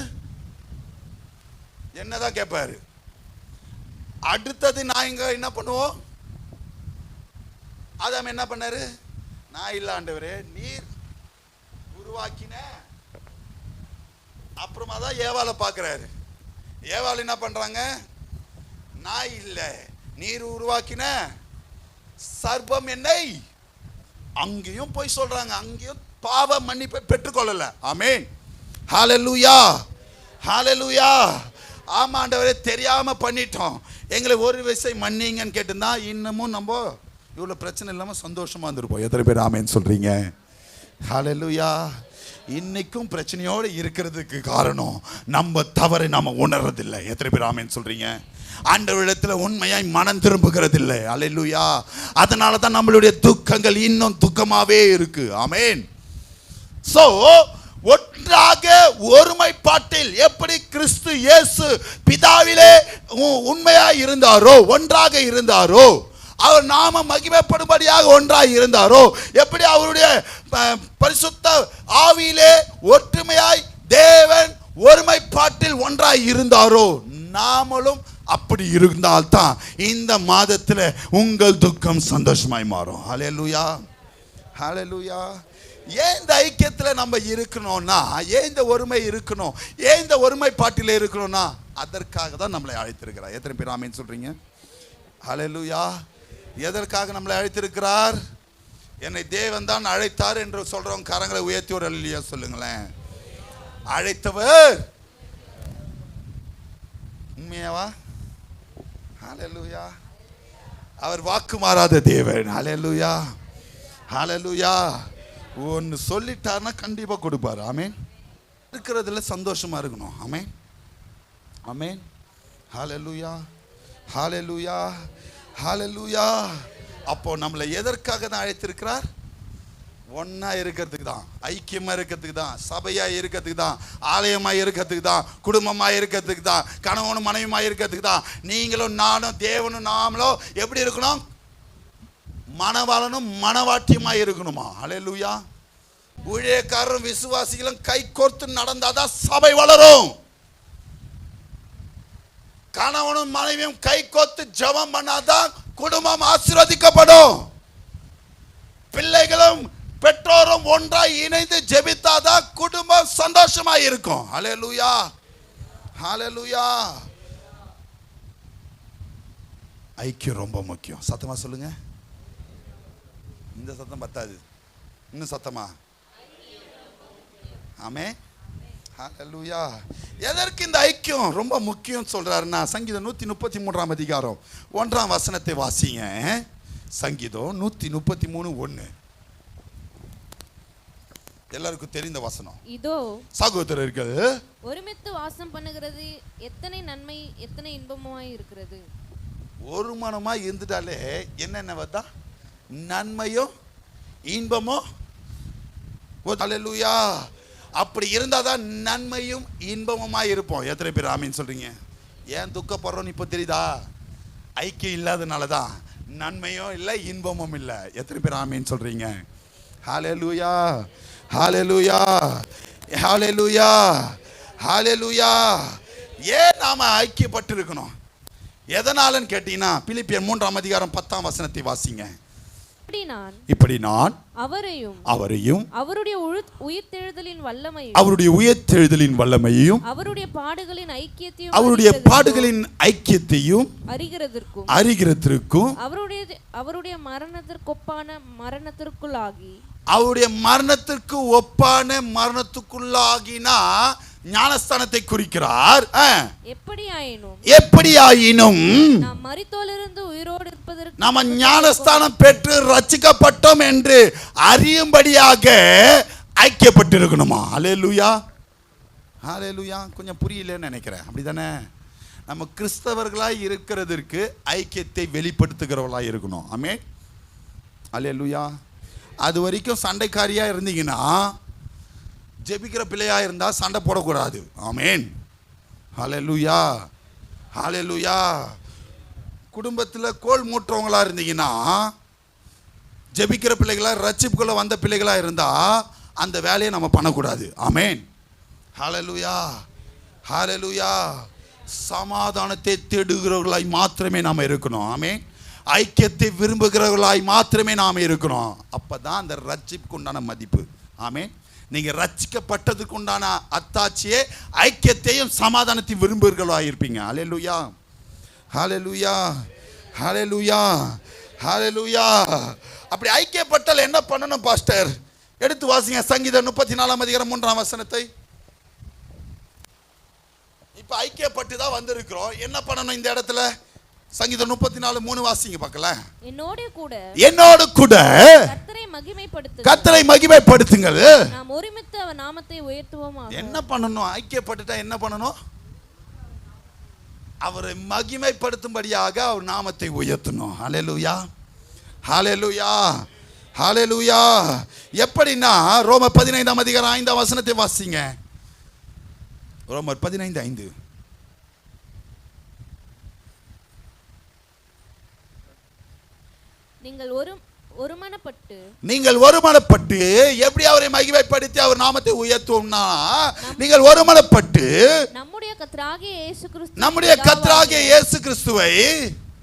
என்னதான் கேட்பாரு? அடுத்தது நான் இங்க என்ன பண்ணுவோம்? ஆதாம் என்ன பண்ணாரு? நான் இல்ல ஆண்டவரே, நீர் உருவாக்கின. அப்புறமா தான் ஏவாளை பார்க்கிறாரு. ஏவாள் என்ன பண்றாங்க? நான் இல்ல, நீர் உருவாக்கின சர்ப்பம் என்னை. அங்கேயும் போய் சொல்றாங்க, அங்கேயும் பாவ மன்னிப்பை பெற்றுக்கொள்ளல. ஆமென். ஹல்லேலூயா, ஹல்லேலூயா. ஆமா ஆண்டவரே, தெரியாம பண்ணிட்டோம், எங்களை ஒரு விஷயம் மன்னிங்கன்னு கேட்டுருந்தா இன்னமும் நம்ம இவ்வளவு பிரச்சனை இல்லாம சந்தோஷமா இருந்திருப்போம். எத்தனை பேர் ஆமென் சொல்றீங்க? ஹல்லேலூயா. இன்னைக்கும் பிரச்சனையோடு இருக்கிறதுக்கு காரணம் நம்ம தவறை நாம உணர்றதில்லை. எத்தனை பேர் ஆமென் சொல்றீங்க? ஆண்டவரிடத்தில் உண்மையாய் மனம் திரும்புகிறது இல்லை. அல்லேலூயா. அதனால தான் நம்மளுடைய துக்கங்கள் இன்னும் துக்கமாவே இருக்கு. ஆமென். சோ ஒன்றாக ஒருமைப்பாட்டில் எப்படி கிறிஸ்து இயேசு பிதாவிலே உண்மையாய் இருந்தாரோ, ஒன்றாக இருந்தாரோ, அவர் நாம மகிமைப்படும்படியாக ஒன்றாய் இருந்தாரோ, எப்படி அவருடைய பரிசுத்த ஆவியிலே ஒற்றுமையாய் தேவன் ஒருமைப்பாட்டில் ஒன்றாய் இருந்தாரோ, நாமளும் அப்படி இருந்தால்தான் இந்த மாதத்துல உங்கள் துக்கம் சந்தோஷமாய் மாறும். ஹல்லேலூயா, ஹல்லேலூயா. ஏன் இந்த ஐக்கியத்துல நம்ம இருக்கணும்னா, ஏன் இந்த ஒருமை இருக்கணும், ஏன் இந்த ஒருமைப்பாட்டில் இருக்கணும்னா, அதற்காக தான் நம்மளை அழைத்திருக்கிறார். எத்தனை பேர் ஆமென் சொல்றீங்க? ஹல்லேலூயா. எதற்காக நம்மளை அழைத்திருக்கிறார்? என்னை தேவன் தான் அழைத்தார் என்று சொல்றவங்க கரங்களை உயர்த்தி ஒரு அல்லேலூயா சொல்லுங்களேன். அழைத்தவர் உண்மையாவா? ஹல்லேலூயா. அவர் வாக்கு மாறாத தேவன். ஹல்லேலூயா, ஹல்லேலூயா. ஒன்னு சொல்லிட்டார்னா கண்டிப்பா கொடுப்பாரு. ஆமென். இருக்கிறதுல சந்தோஷமா இருக்கணும். ஆமென், ஆமென். ஹல்லேலூயா, ஹல்லேலூயா, ஹல்லேலூயா. அப்போ நம்மளை எதற்காக தான் அழைத்திருக்கிறார்? ஒன்னா இருக்கிறதுக்கு தான், ஐக்கியமா இருக்கிறதுக்கு தான், சபையா இருக்கிறதுக்கு தான், ஆலயமா இருக்கிறதுக்கு தான், குடும்பமா இருக்கிறதுக்கு தான், கணவனும் மனைவியுமா இருக்கிறதுக்கு தான். நீங்களும் நானும் தேவனும் நாமளும் எப்படி இருக்கணும்? மனவாளனும் மனவாட்டியமா இருக்கணுமா? ஹல்லேலூயா. ஊழியக்காரரும் விசுவாசிகளும் கை கோர்த்து நடந்தாதான் சபை வளரும். கணவனும் மனைவியும் கை கோர்த்து ஜெபம் பண்ணாதான் குடும்பம் ஆசீர்வதிக்கப்படும். பிள்ளைகளும் பெற்றோரும் ஒன்றாய் இணைந்து ஜெபித்தாதான் குடும்பம் சந்தோஷமா இருக்கும். ஹல்லேலூயா, ஹல்லேலூயா. ஐக்கியம் ரொம்ப முக்கியம். சத்தமா சொல்லுங்க. இந்த சத்தம் பத்தாது, இன்னும் சத்தமா. ஆமென், ஹல்லேலூயா. எதற்கு இந்த ஐக்கியம் ரொம்ப முக்கியம் சொல்றாருன்னா, சங்கீதம் 133 அதிகாரம் 1 வசனத்தை வாசிங்க. சங்கீதம் 133:1. எல்லாருக்கும் தெரிந்த வசனம். இதோ சகோதரர்கள் ஒருமித்து வாசம் பண்ணுகிறது எத்தனை நன்மை எத்தனை இன்பமாய் இருக்கிறது. ஒரு மனமாய் இருந்துட்டாலே என்னென்ன வந்தா? நன்மையும் இன்பமும். ஹல்லேலூயா. அப்படி இருந்தாதான் நன்மையும் இன்பமுமாய் இருப்போம். எத்தனை பேர் ஆமீன் சொல்றீங்க? ஏன் துக்கப்படுறோம் இப்போ தெரியுதா? ஐக்கியம் இல்லாதனால தான். நன்மையும் இல்லை, இன்பமும் இல்லை. எத்தனை பேர் ஆமீன் சொல்றீங்க? ஹல்லேலூயா, ஹல்லேலூயா, ஹல்லேலூயா, ஹல்லேலூயா. ஏன் நாம ஐக்கியப்பட்டு இருக்கணும்? எதனாலன்னு கேட்டீங்கன்னா, பிலிப்பியர் 3 அதிகாரம் 10 வசனத்தை வாசிங்க. இப்படி நான் அவரையும் அவருடைய உயிர்த்தெழுதலின் வல்லமையையும் அவருடைய பாடுகளின் ஐக்கியத்தையும் அறிகிறதற்கும் அவருடைய மரணத்திற்கு ஒப்பான மரணத்துக்குள்ளாகினா ஞானஸ்தானத்தை குறிக்கிறார். எப்படியாயினும் நாம ஞானஸ்தானம் பெற்று ரட்சிக்கப்பட்டோம் என்று அறியும்படியாக ஐக்கியப்பட்டிருக்கணுமா? ஹல்லேலூயா, ஹல்லேலூயா. கொஞ்சம் புரியலன்னு நினைக்கிறேன், அப்படிதானே? நம்ம கிறிஸ்தவர்களாய் இருக்கிறதற்கு ஐக்கியத்தை வெளிப்படுத்துகிறவர்களாய் இருக்கணும். ஆமென், அல்லேலூயா. அது வரைக்கும் சண்டைக்காரியாக இருந்தீங்கன்னா, ஜெபிக்கிற பிள்ளையாக இருந்தால் சண்டை போடக்கூடாது. ஆமேன். அல்லேலூயா, அல்லேலூயா. குடும்பத்தில் கோல் மூட்டுறவங்களா இருந்தீங்கன்னா, ஜெபிக்கிற பிள்ளைகளாக ரட்சிப்புக்குள்ளே வந்த பிள்ளைகளாக இருந்தால் அந்த வேலையை நம்ம பண்ணக்கூடாது. ஆமேன். ஹல்லேலூயா, ஹல்லேலூயா. சமாதானத்தை தேடுகிறவர்களாய் மாத்திரமே நாம் இருக்கணும். ஆமேன். ஐக்கியத்தை விரும்புகிறவர்களாய் மாத்திரமே நாம் இருக்கணும். அப்போ தான் அந்த ரட்சிப்புக்கு உண்டான மதிப்பு. ஆமேன். நீங்கள் ரட்சிக்கப்பட்டதுக்கு உண்டான அத்தாட்சியே ஐக்கியத்தையும் சமாதானத்தையும் விரும்புகிறவர்களாக இருப்பீங்க. ஹல்லேலூயா, ஹல்லேலூயா, ஹல்லேலூயா, ஹல்லேலூயா. அப்படி ஐக்கியப்பட்டால் என்ன பண்ணணும் பாஸ்டர்? எடுத்து வாசிங்க சங்கீதம் 34:3. இப்ப ஐக்கியப்பட்டு தான் வந்திருக்கிறோம். என்ன பண்ணணும் இந்த இடத்துல? சங்கீதம் 34:3 வாசிங்க பார்க்கலாம். என்னோடு கூட கர்த்தரை மகிமைப்படுத்துங்கள். நாம் ஒருமித்து அவர் நாமத்தை உயர்த்துவோமாக. என்ன பண்ணணும்? ஐக்கியப்பட்டுட்டா என்ன பண்ணணும்? அவரை மகிமைப்படுத்தும்படியாக அவர் நாமத்தை உயர்த்தணும். ஹல்லேலூயா, ஹல்லேலூயா, ஹல்லேலூயா. எப்படின்னா ரோமர் 15:5 வாசிங்க. ரோமர் 15:5. நீங்கள் ஒருமனப்பட்டு எப்படி அவரை மகிமைப்படுத்தி அவர் நாமத்தை உயர்த்துவோம்னா, நீங்கள் ஒருமனப்பட்டு நம்முடைய கர்த்தராகிய இயேசு கிறிஸ்துவை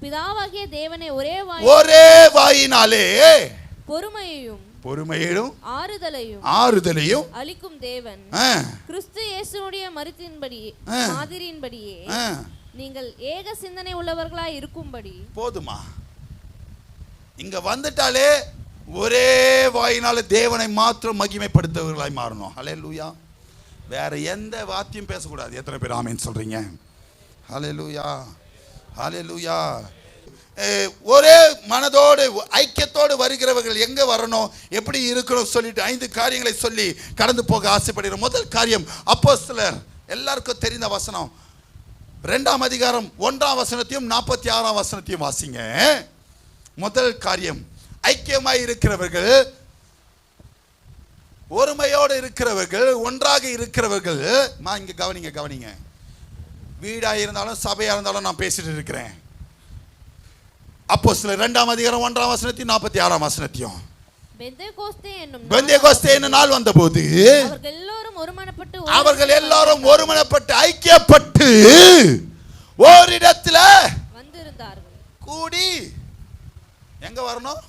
பிதாவாகிய தேவனை ஒரே வாயினாலே பொறுமையையும் ஆறுதலையும் அளிக்கும் தேவன் கிறிஸ்து இயேசுவுடைய மாதிரியின்படியே நீங்கள் ஏக சிந்தனை உள்ளவர்களாய் இருக்கும்படி. போதுமா? இங்க வந்துட்டாலே ஒரே வாயினால தேவனை மாத்திரம் மகிமைப்படுத்தவர்களாய் மாறணும். ஹல்லேலூயா. வேற எந்த வார்த்தையும் பேசக்கூடாது. எத்தனை பேர் ஆமென் சொல்றீங்க? ஹல்லேலூயா, ஹல்லேலூயா. ஒரே மனதோடு ஐக்கியத்தோடு வருகிறவர்கள் எங்க வரணும், எப்படி இருக்கணும் சொல்லிட்டு 5 காரியங்களை சொல்லி கடந்து போக ஆசைப்படுகிறோம். முதல் காரியம், அப்போஸ்தலர் எல்லாருக்கும் தெரிந்த வசனம் 2ஆம் அதிகாரம் 1ஆம் வசனத்தையும் 46ஆம் வசனத்தையும் வாசிங்க. முதல் காரியம், ஐக்கியமாய் இருக்கிறவர்கள், ஒருமையோடு இருக்கிறவர்கள், ஒன்றாக இருக்கிறவர்கள். இங்க கவனிங்க. வீடா இருந்தாலும் சபையா இருந்தாலும் நான் பேசிட்டு இருக்கிறேன். அப்போஸ்தலர் 2ஆம் அதிகாரம் 1ஆம் வசனத்தையும் 46ஆம் வசனத்தையும். பெந்தேகோஸ்தே என்னும் நாள் வந்தபோது அவர்கள் எல்லாரும் ஒருமனப்பட்டு ஐக்கியப்பட்டு ஓரிடத்துல வந்திருந்தார்கள். கூடி எங்க வரணும்?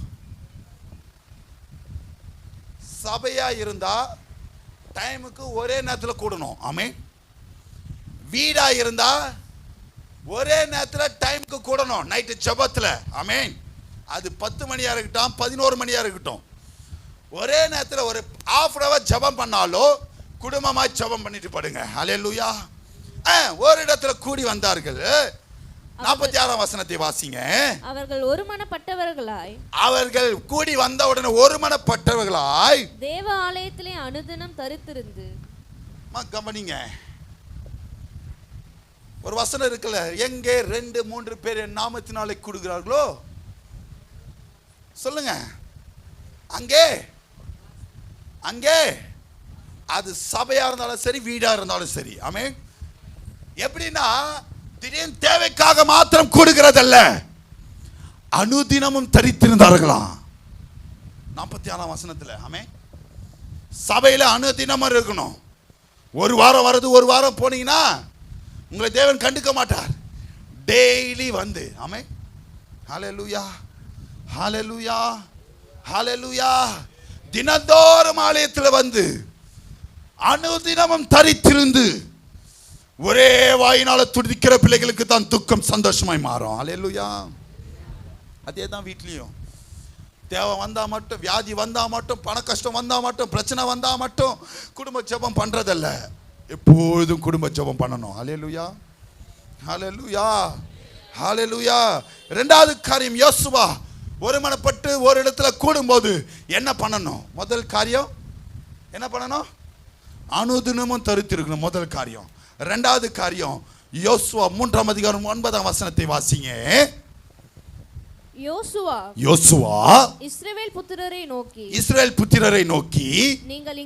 சபையா இருந்தா டைமுக்கு ஒரே நேரத்தில் கூடணும். ஆமென். வீடா இருந்தா ஒரே நேரத்தில் டைமுக்கு கூடணும். நைட்டு ஜெபத்தில். ஆமென். அது 10 மணியா இருக்கட்டும், 11 மணியா இருக்கட்டும், ஒரே நேரத்தில் ஒரு ½ hour ஜெபம் பண்ணாலோ குடும்பமாய் ஜெபம் பண்ணிட்டு படுங்க. ஹல்லேலூயா. ஒரு இடத்துல கூடி வந்தார்கள். 46ஆம் வசனத்தை வாசிங்க. அவர்கள் கூடி வந்தவுடனே ஒருமனப்பட்டவர்களாய் தேவ ஆலயத்திலே அனுதினம் தரித்திருந்து. கவனிங்க, ஒரு வசனம் இருக்குல்ல, எங்கே 2-3 பேர் என் நாமத்தினாலே கூடுகிறார்களோ சொல்லுங்க, அங்கே அங்கே. அது சபையா இருந்தாலும் சரி, வீடா இருந்தாலும் சரி. ஆமென். எப்படின்னா திடீர்னு தேவைக்காக மாத்திரம் கூடுகிறதல்ல, அனுதினமும் தரித்திருந்தார்களாம். 46ஆம் வசனத்துல. ஆமென். சபையில அனுதினமும் இருக்கணும். ஒரு வாரம் வருது, ஒரு வாரம் போனீங்கன்னா உங்களை தேவன் கண்டுக்க மாட்டார். டெய்லி வந்து. ஆமென். ஹல்லேலூயா, ஹல்லேலூயா, ஹல்லேலூயா. தினந்தோறும் ஆலயத்தில் வந்து அனுதினமும் தரித்திருந்து ஒரே வாயினால துடிக்கிற பிள்ளைகளுக்கு தான் துக்கம் சந்தோஷமாய் மாறும். ஹல்லேலூயா. அதே தான் வீட்லயும். தேவை வந்தா மட்டும், வியாதி வந்தா மட்டும், பண கஷ்டம் வந்தா மட்டும், பிரச்சனை வந்தா மட்டும் குடும்ப ஜெபம் பண்றதல்ல, எப்பொழுதும் குடும்ப ஜெபம் பண்ணணும். ஹல்லேலூயா, ஹல்லேலூயா, ஹல்லேலூயா. 2வது காரியம், யோசுவா ஒருமனப்பட்டு ஒரு இடத்துல கூடும்போது என்ன பண்ணணும்? முதல் காரியம் என்ன பண்ணணும்? அனுதினமும் தரித்திருக்கணும். முதல் காரியம். 2வது காரியம், யோசுவா 3ஆம் அதிகாரம் 9ஆம் வசனத்தை வாசிங்க. யோசுவா இஸ்ரவேல் புத்திரரை நோக்கி நீங்கள்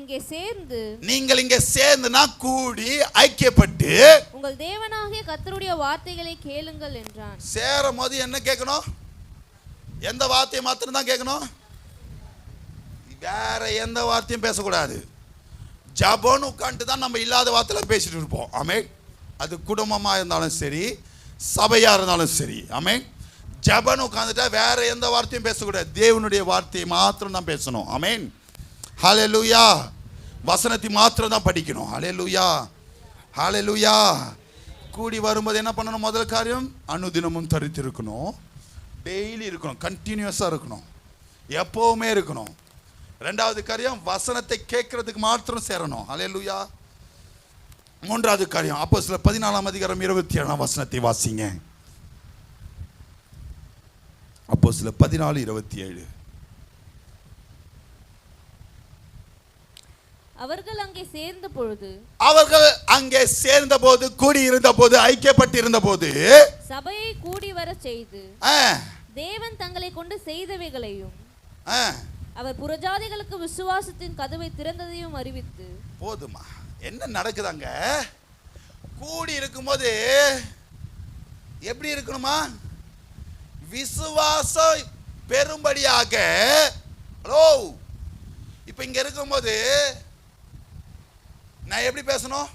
இங்கே சேர்ந்துனா கூடி ஐக்கியப்பட்டு உங்கள் தேவனாகிய கர்த்தருடைய வார்த்தைகளை கேளுங்கள் என்றான். சேரும் போது என்ன கேட்கணும்? எந்த வார்த்தையை மாத்திரம் தான் கேட்கணும், வேற எந்த வார்த்தையும் பேசக்கூடாது. ஜபோன்னு உட்காந்துட்டு தான் நம்ம இல்லாத வார்த்தையில பேசிட்டு இருப்போம். ஆமென். அது குடும்பமா இருந்தாலும் சரி, சபையா இருந்தாலும் சரி. ஆமென். ஜபன் உட்காந்துட்டா வேற எந்த வார்த்தையும் பேசக்கூடாது, தேவனுடைய வார்த்தையை மாத்திரம் தான் பேசணும். ஆமென். ஹல்லேலூயா. வசனத்தை மாத்திரம் தான் படிக்கணும். ஹல்லேலூயா, ஹல்லேலூயா. கூடி வரும்போது என்ன பண்ணணும்? முதல் காரியம், அனுதினமும் தரித்திருக்கணும், டெய்லி இருக்கணும், கண்டினியூஸாக இருக்கணும், எப்போவுமே இருக்கணும். ரெண்டாவது காரியம், வசனத்தை கேட்கறதுக்கு மாத்திரம் சேரணும். ஹல்லேலூயா. மூன்றாவது காரியம், அப்போஸ்தலர் 14:27 வசனத்தை வாசிங்க. அப்போஸ்தலர் 14:27. அவர்கள் அங்கே சேர்ந்த பொழுது கூடி இருந்த போது, ஐக்கியப்பட்டிருந்த போது, சபையை கூடி வர செய்து தேவன் தங்களை கொண்டு செய்தவைகளையும் அவர் புறஜாதிகளுக்கு விசுவாசத்தின் கதவை திறந்ததையும் அறிவித்து. போதுமா? என்ன நடக்குதாங்க? கூடி இருக்கும்போது எப்படி இருக்கணுமா? விசுவாசம் பெரும்படியாக. ஹலோ, இப்ப இங்க இருக்கும்போது நான் எப்படி பேசணும்?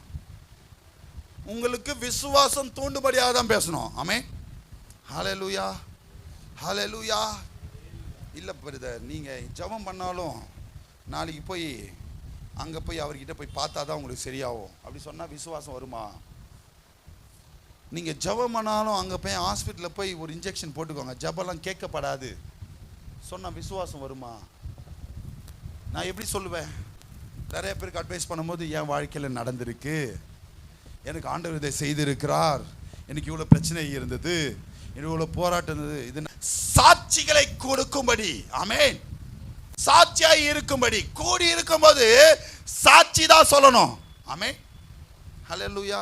உங்களுக்கு விசுவாசம் தூண்டுபடியாக தான் பேசணும். ஆமென். ஹல்லேலூயா, ஹல்லேலூயா. இல்ல பிரதர், நீங்க ஜெபம் பண்ணாலும் நாளைக்கு போய் அங்க போய் அவர்கிட்ட போய் பார்த்தா தான் உங்களுக்கு சரியாகும் அப்படி சொன்னா விசுவாசம் வருமா? நீங்க ஜெபம் பண்ணாலும் அங்க போய் ஹாஸ்பிட்டலில் போய் ஒரு இன்ஜெக்ஷன் போட்டுக்கோங்க, ஜெபம்லாம் கேட்கப்படாது சொன்னா விசுவாசம் வருமா? நான் எப்படி சொல்லுவேன்? நிறைய பேருக்கு அட்வைஸ் பண்ணும்போது என் வாழ்க்கையில் நடந்திருக்கு, எனக்கு ஆண்டவர் இதை செய்திருக்கிறார், எனக்கு இவ்வளோ பிரச்சனை இருந்தது, எனக்கு இவ்வளோ போராட்டம் இருந்தது. இது சாட்சிகளை கொடுக்கும்படி. ஆமென். சாட்சியாய் இருக்கும்படி கூடி இருக்கும்போது சாட்சி தான் சொல்லணும். ஆமென். ஹல்லேலூயா.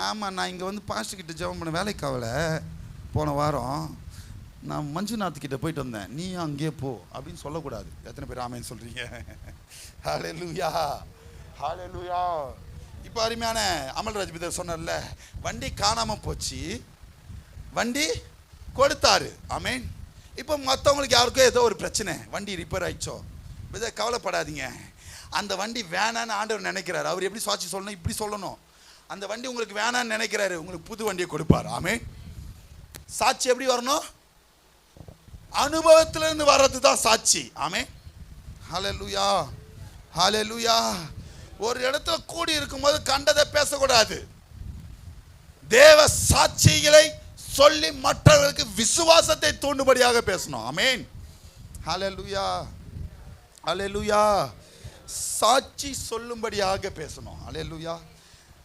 ஆமாம், நான் இங்கே வந்து பாஸ்டர் கிட்ட ஜெபம் பண்ண வேலைக்கு ஆகல, போன வாரம் நான் மஞ்சுநாத்கிட்ட போயிட்டு வந்தேன், நீ அங்கேயே போ அப்படின்னு சொல்லக்கூடாது. எத்தனை பேர் ஆமேன்னு சொல்கிறீங்க? ஹல்லேலூயா, ஹல்லேலூயா. இப்போ அருமையான அமல்ராஜ் பிதர் சொன்னார்ல, வண்டி காணாமல் போச்சு, வண்டி கொடுத்தாரு. ஆமென். இப்போ மற்றவங்களுக்கு யாருக்கோ ஏதோ ஒரு பிரச்சனை, வண்டி ரிப்பேர் ஆயிடுச்சோ, பிதர் கவலைப்படாதீங்க, அந்த வண்டி வேணான்னு ஆண்டவர் நினைக்கிறாரு. அவர் எப்படி சாட்சி சொல்லணும்? இப்படி சொல்லணும். அந்த வண்டி உங்களுக்கு வேணான்னு நினைக்கிறாரு, உங்களுக்கு புது வண்டியை கொடுப்பார். ஆமென். சாட்சி எப்படி வரணும்? அனுபவத்திலிருந்து வர்றது தான் சாட்சி. ஆமென். ஹல்லேலூயா, ஹல்லேலூயா. ஒரு இடத்துல கூடி இருக்கும்போது கண்டதை பேசக்கூடாது, தேவ சாட்சிகளை சொல்லி மற்றவர்களுக்கு விசுவாசத்தை தூண்டும்படியாக பேசணும். ஆமென். ஹல்லேலூயா, ஹல்லேலூயா. சாட்சி சொல்லும்படியாக பேசணும். ஹல்லேலூயா.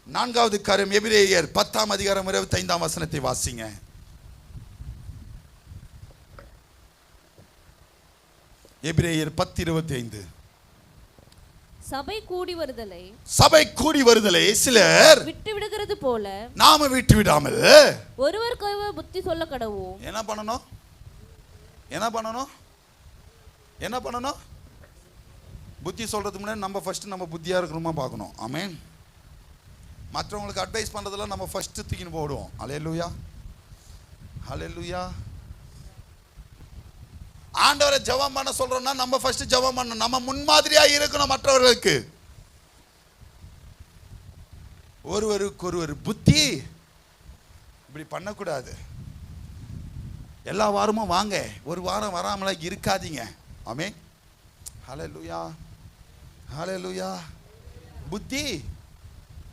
நான்காவது காரியம், எபிரேயர் 10:25 வாசிங்க. எபிரேயர் 10:25. சபை கூடி வருதலை சிலர் விட்டு விடுகிறது போல நாம விட்டு விடாமல் ஒருவருக்கொருவர் புத்தி சொல்ல கடவோம். என்ன பண்ணணும்? என்ன பண்ணணும்? என்ன பண்ணணும்? புத்தி சொல்றதுக்கு முன்னாடி நம்ம ஃபர்ஸ்ட் நம்ம புத்தியா இருக்கணுமா பார்க்கணும். ஆமென். மற்றவங்களுக்கு அட்வைஸ் பண்றதெல்லாம் நம்ம ஃபர்ஸ்ட் தூக்கின்னு போடுவோம். ஹல்லேலூயா, ஹல்லேலூயா. ஆண்டவரை ஜெபம் பண்ண சொல்றோம்னா நம்ம ஃபர்ஸ்ட் ஜெபம் பண்ணணும், நம்ம முன்மாதிரியா இருக்கணும் மற்றவர்களுக்கு. ஒருவருக்கு புத்தி இப்படி பண்ணக்கூடாது. எல்லா வாரமும் வாங்க, ஒரு வாரம் வராமல இருக்காதீங்க. ஆமென். ஹல்லேலூயா, ஹல்லேலூயா. புத்தி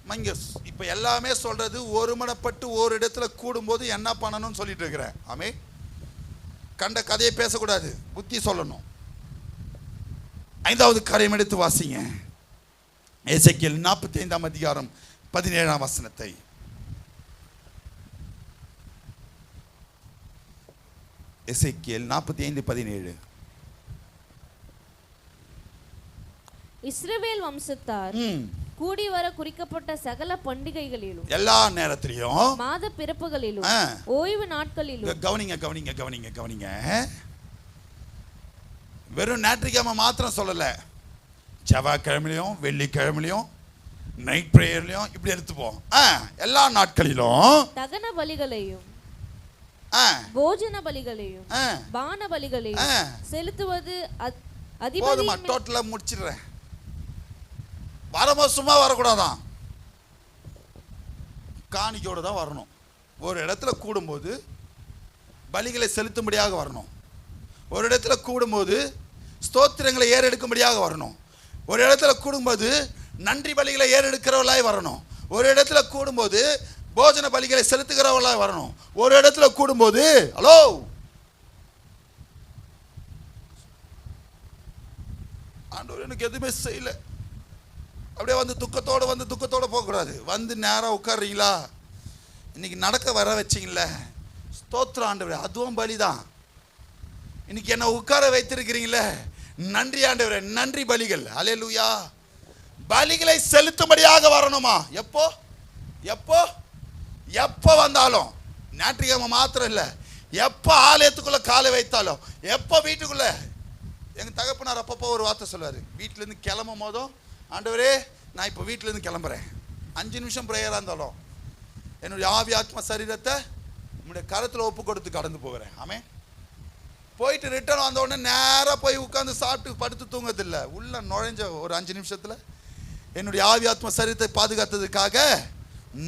மங்க. இப்ப எல்லாமே சொல்றது ஒருமனப்பட்டு ஒரு இடத்துல கூடும்போது என்ன பண்ணணும்னு சொல்லிட்டு இருக்கிறேன். ஆமென். கண்ட கதையை பேசக்கூடாது, புத்தி சொல்லணும். 5வது காரியம் எடுத்து வாசிங்க. எசேக்கியேல் 45:17. எசேக்கியேல் 45:17. இஸ்ரவேல் வம்சத்தார் கூடி வர குறிக்கப்பட்ட சகல பண்டிகைகளிலும், எல்லா நேரத்திலையும், மாத பிறப்புகளிலும், ஓய்வு நாட்களிலும். கவனிங்க கவனிங்க கவனிங்க கவனிங்க. வெறும் ஞாயிற்றுக்கிழமை மாத்திரம் சொல்லல, செவ்வாய்க்கிழமையிலையும் வெள்ளிக்கிழமையிலையும் நைட் பிரேயர்லையும் இப்படி எடுத்துப்போம். எல்லா நாட்களிலும் தகன பலிகளையும் போஜன பலிகளையும் பான பலிகளையும் செலுத்துவது போதுமா? டோட்டலா முடிச்சிடுறேன். வரமோ சும்மா வரக்கூடாதான், காணிக்கையோடு தான் வரணும். ஒரு இடத்துல கூடும்போது பலிகளை செலுத்தும்படியாக வரணும். ஒரு இடத்துல கூடும்போது ஸ்தோத்திரங்களை ஏறெடுக்கும்படியாக வரணும். ஒரு இடத்துல கூடும்போது நன்றி பலிகளை ஏறெடுக்கிறவர்களாய் வரணும். ஒரு இடத்துல கூடும்போது போஜன பலிகளை செலுத்துகிறவர்களாய் வரணும். ஒரு இடத்துல கூடும்போது ஹலோ ஆண்டவர் எனக்கு எதுவுமே செய்யல, அப்படியே வந்து துக்கத்தோட போகக்கூடாது. வந்து நேரம் உட்கார்றீங்களா, இன்னைக்கு நடக்க வர வச்சிங்கள, ஸ்தோத்திரம் ஆண்டவரே, அதுவும் பலிதான். இன்னைக்கு என்ன உட்கார வைத்திருக்கிறீங்களே, நன்றி ஆண்டவரே, நன்றி பலிகள். அல்லேலூயா. பலிகளை செலுத்தும்படியாக வரணுமா? எப்போ எப்போ எப்போ வந்தாலும், ஞாயிற்றுக்கிழமை மாத்திரம் இல்லை, எப்போ ஆலயத்துக்குள்ள காலை வைத்தாலும், எப்போ வீட்டுக்குள்ள. எங்கள் தகப்பனார் அப்பப்போ ஒரு வார்த்தை சொல்லுவார், வீட்டிலேருந்து கிளம்பும் போதும், ஆண்டவரே நான் இப்போ வீட்டிலேருந்து கிளம்புறேன், 5 நிமிஷம் ப்ரேயராக இருந்தாலும் என்னுடைய ஆவி ஆத்மா சரீரத்தை உங்களுடைய கரத்தில் ஒப்பு கொடுத்து கடந்து போகிறேன். ஆமென். போயிட்டு ரிட்டர்ன் வந்த உடனே நேராக போய் உட்காந்து சாப்பிட்டு படுத்து தூங்கதில்லை. உள்ள நுழைஞ்ச ஒரு 5 நிமிஷத்தில் என்னுடைய ஆவி ஆத்மா சரீரத்தை பாதுகாத்ததுக்காக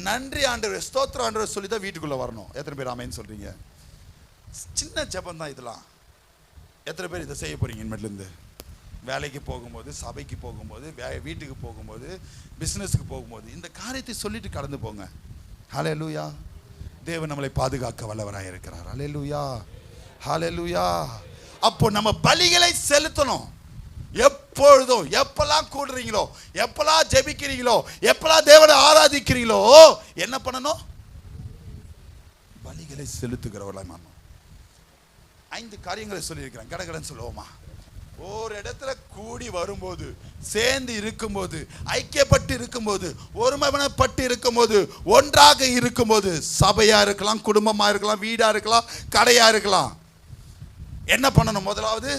நன்றி ஆண்டவர், ஸ்தோத்திரம் ஆண்டவர் சொல்லி தான் வீட்டுக்குள்ளே வரணும். எத்தனை பேர் ஆமேன்னு சொல்கிறீங்க? சின்ன ஜெபம் தான் இதெல்லாம். எத்தனை பேர் இதை செய்ய போகிறீங்க இனிமேட்லேருந்து? வேலைக்கு போகும்போது, சபைக்கு போகும்போது, வீட்டுக்கு போகும்போது, பிஸ்னஸுக்கு போகும்போது இந்த காரியத்தை சொல்லிட்டு கடந்து போங்க. ஹல்லேலூயா. தேவன் நம்மளை பாதுகாக்க வல்லவராக இருக்கிறார். ஹல்லேலூயா, ஹல்லேலூயா. அப்போ நம்ம பலிகளை செலுத்தணும். எப்பொழுதும், எப்பெல்லாம் கூடுறீங்களோ, எப்பெல்லாம் ஜெபிக்கிறீங்களோ, எப்பெல்லாம் தேவனை ஆராதிக்கிறீங்களோ, என்ன பண்ணணும்? பலிகளை செலுத்துகிறவர்களாய் மாறணும். 5 காரியங்களை சொல்லியிருக்கிறேன், கடகடன் சொல்லுவோமா? ஒரு இடத்துல கூடி வரும்போது, சேர்ந்து இருக்கும்போது, ஐக்கியப்பட்டு இருக்கும்போது, ஒருமைப்பட்டு இருக்கும்போது, ஒன்றாக இருக்கும்போது, சபையா இருக்கலாம், குடும்பமா இருக்கலாம், வீடா இருக்கலாம், கடையா இருக்கலாம், என்ன பண்ணணும்? முதலாவது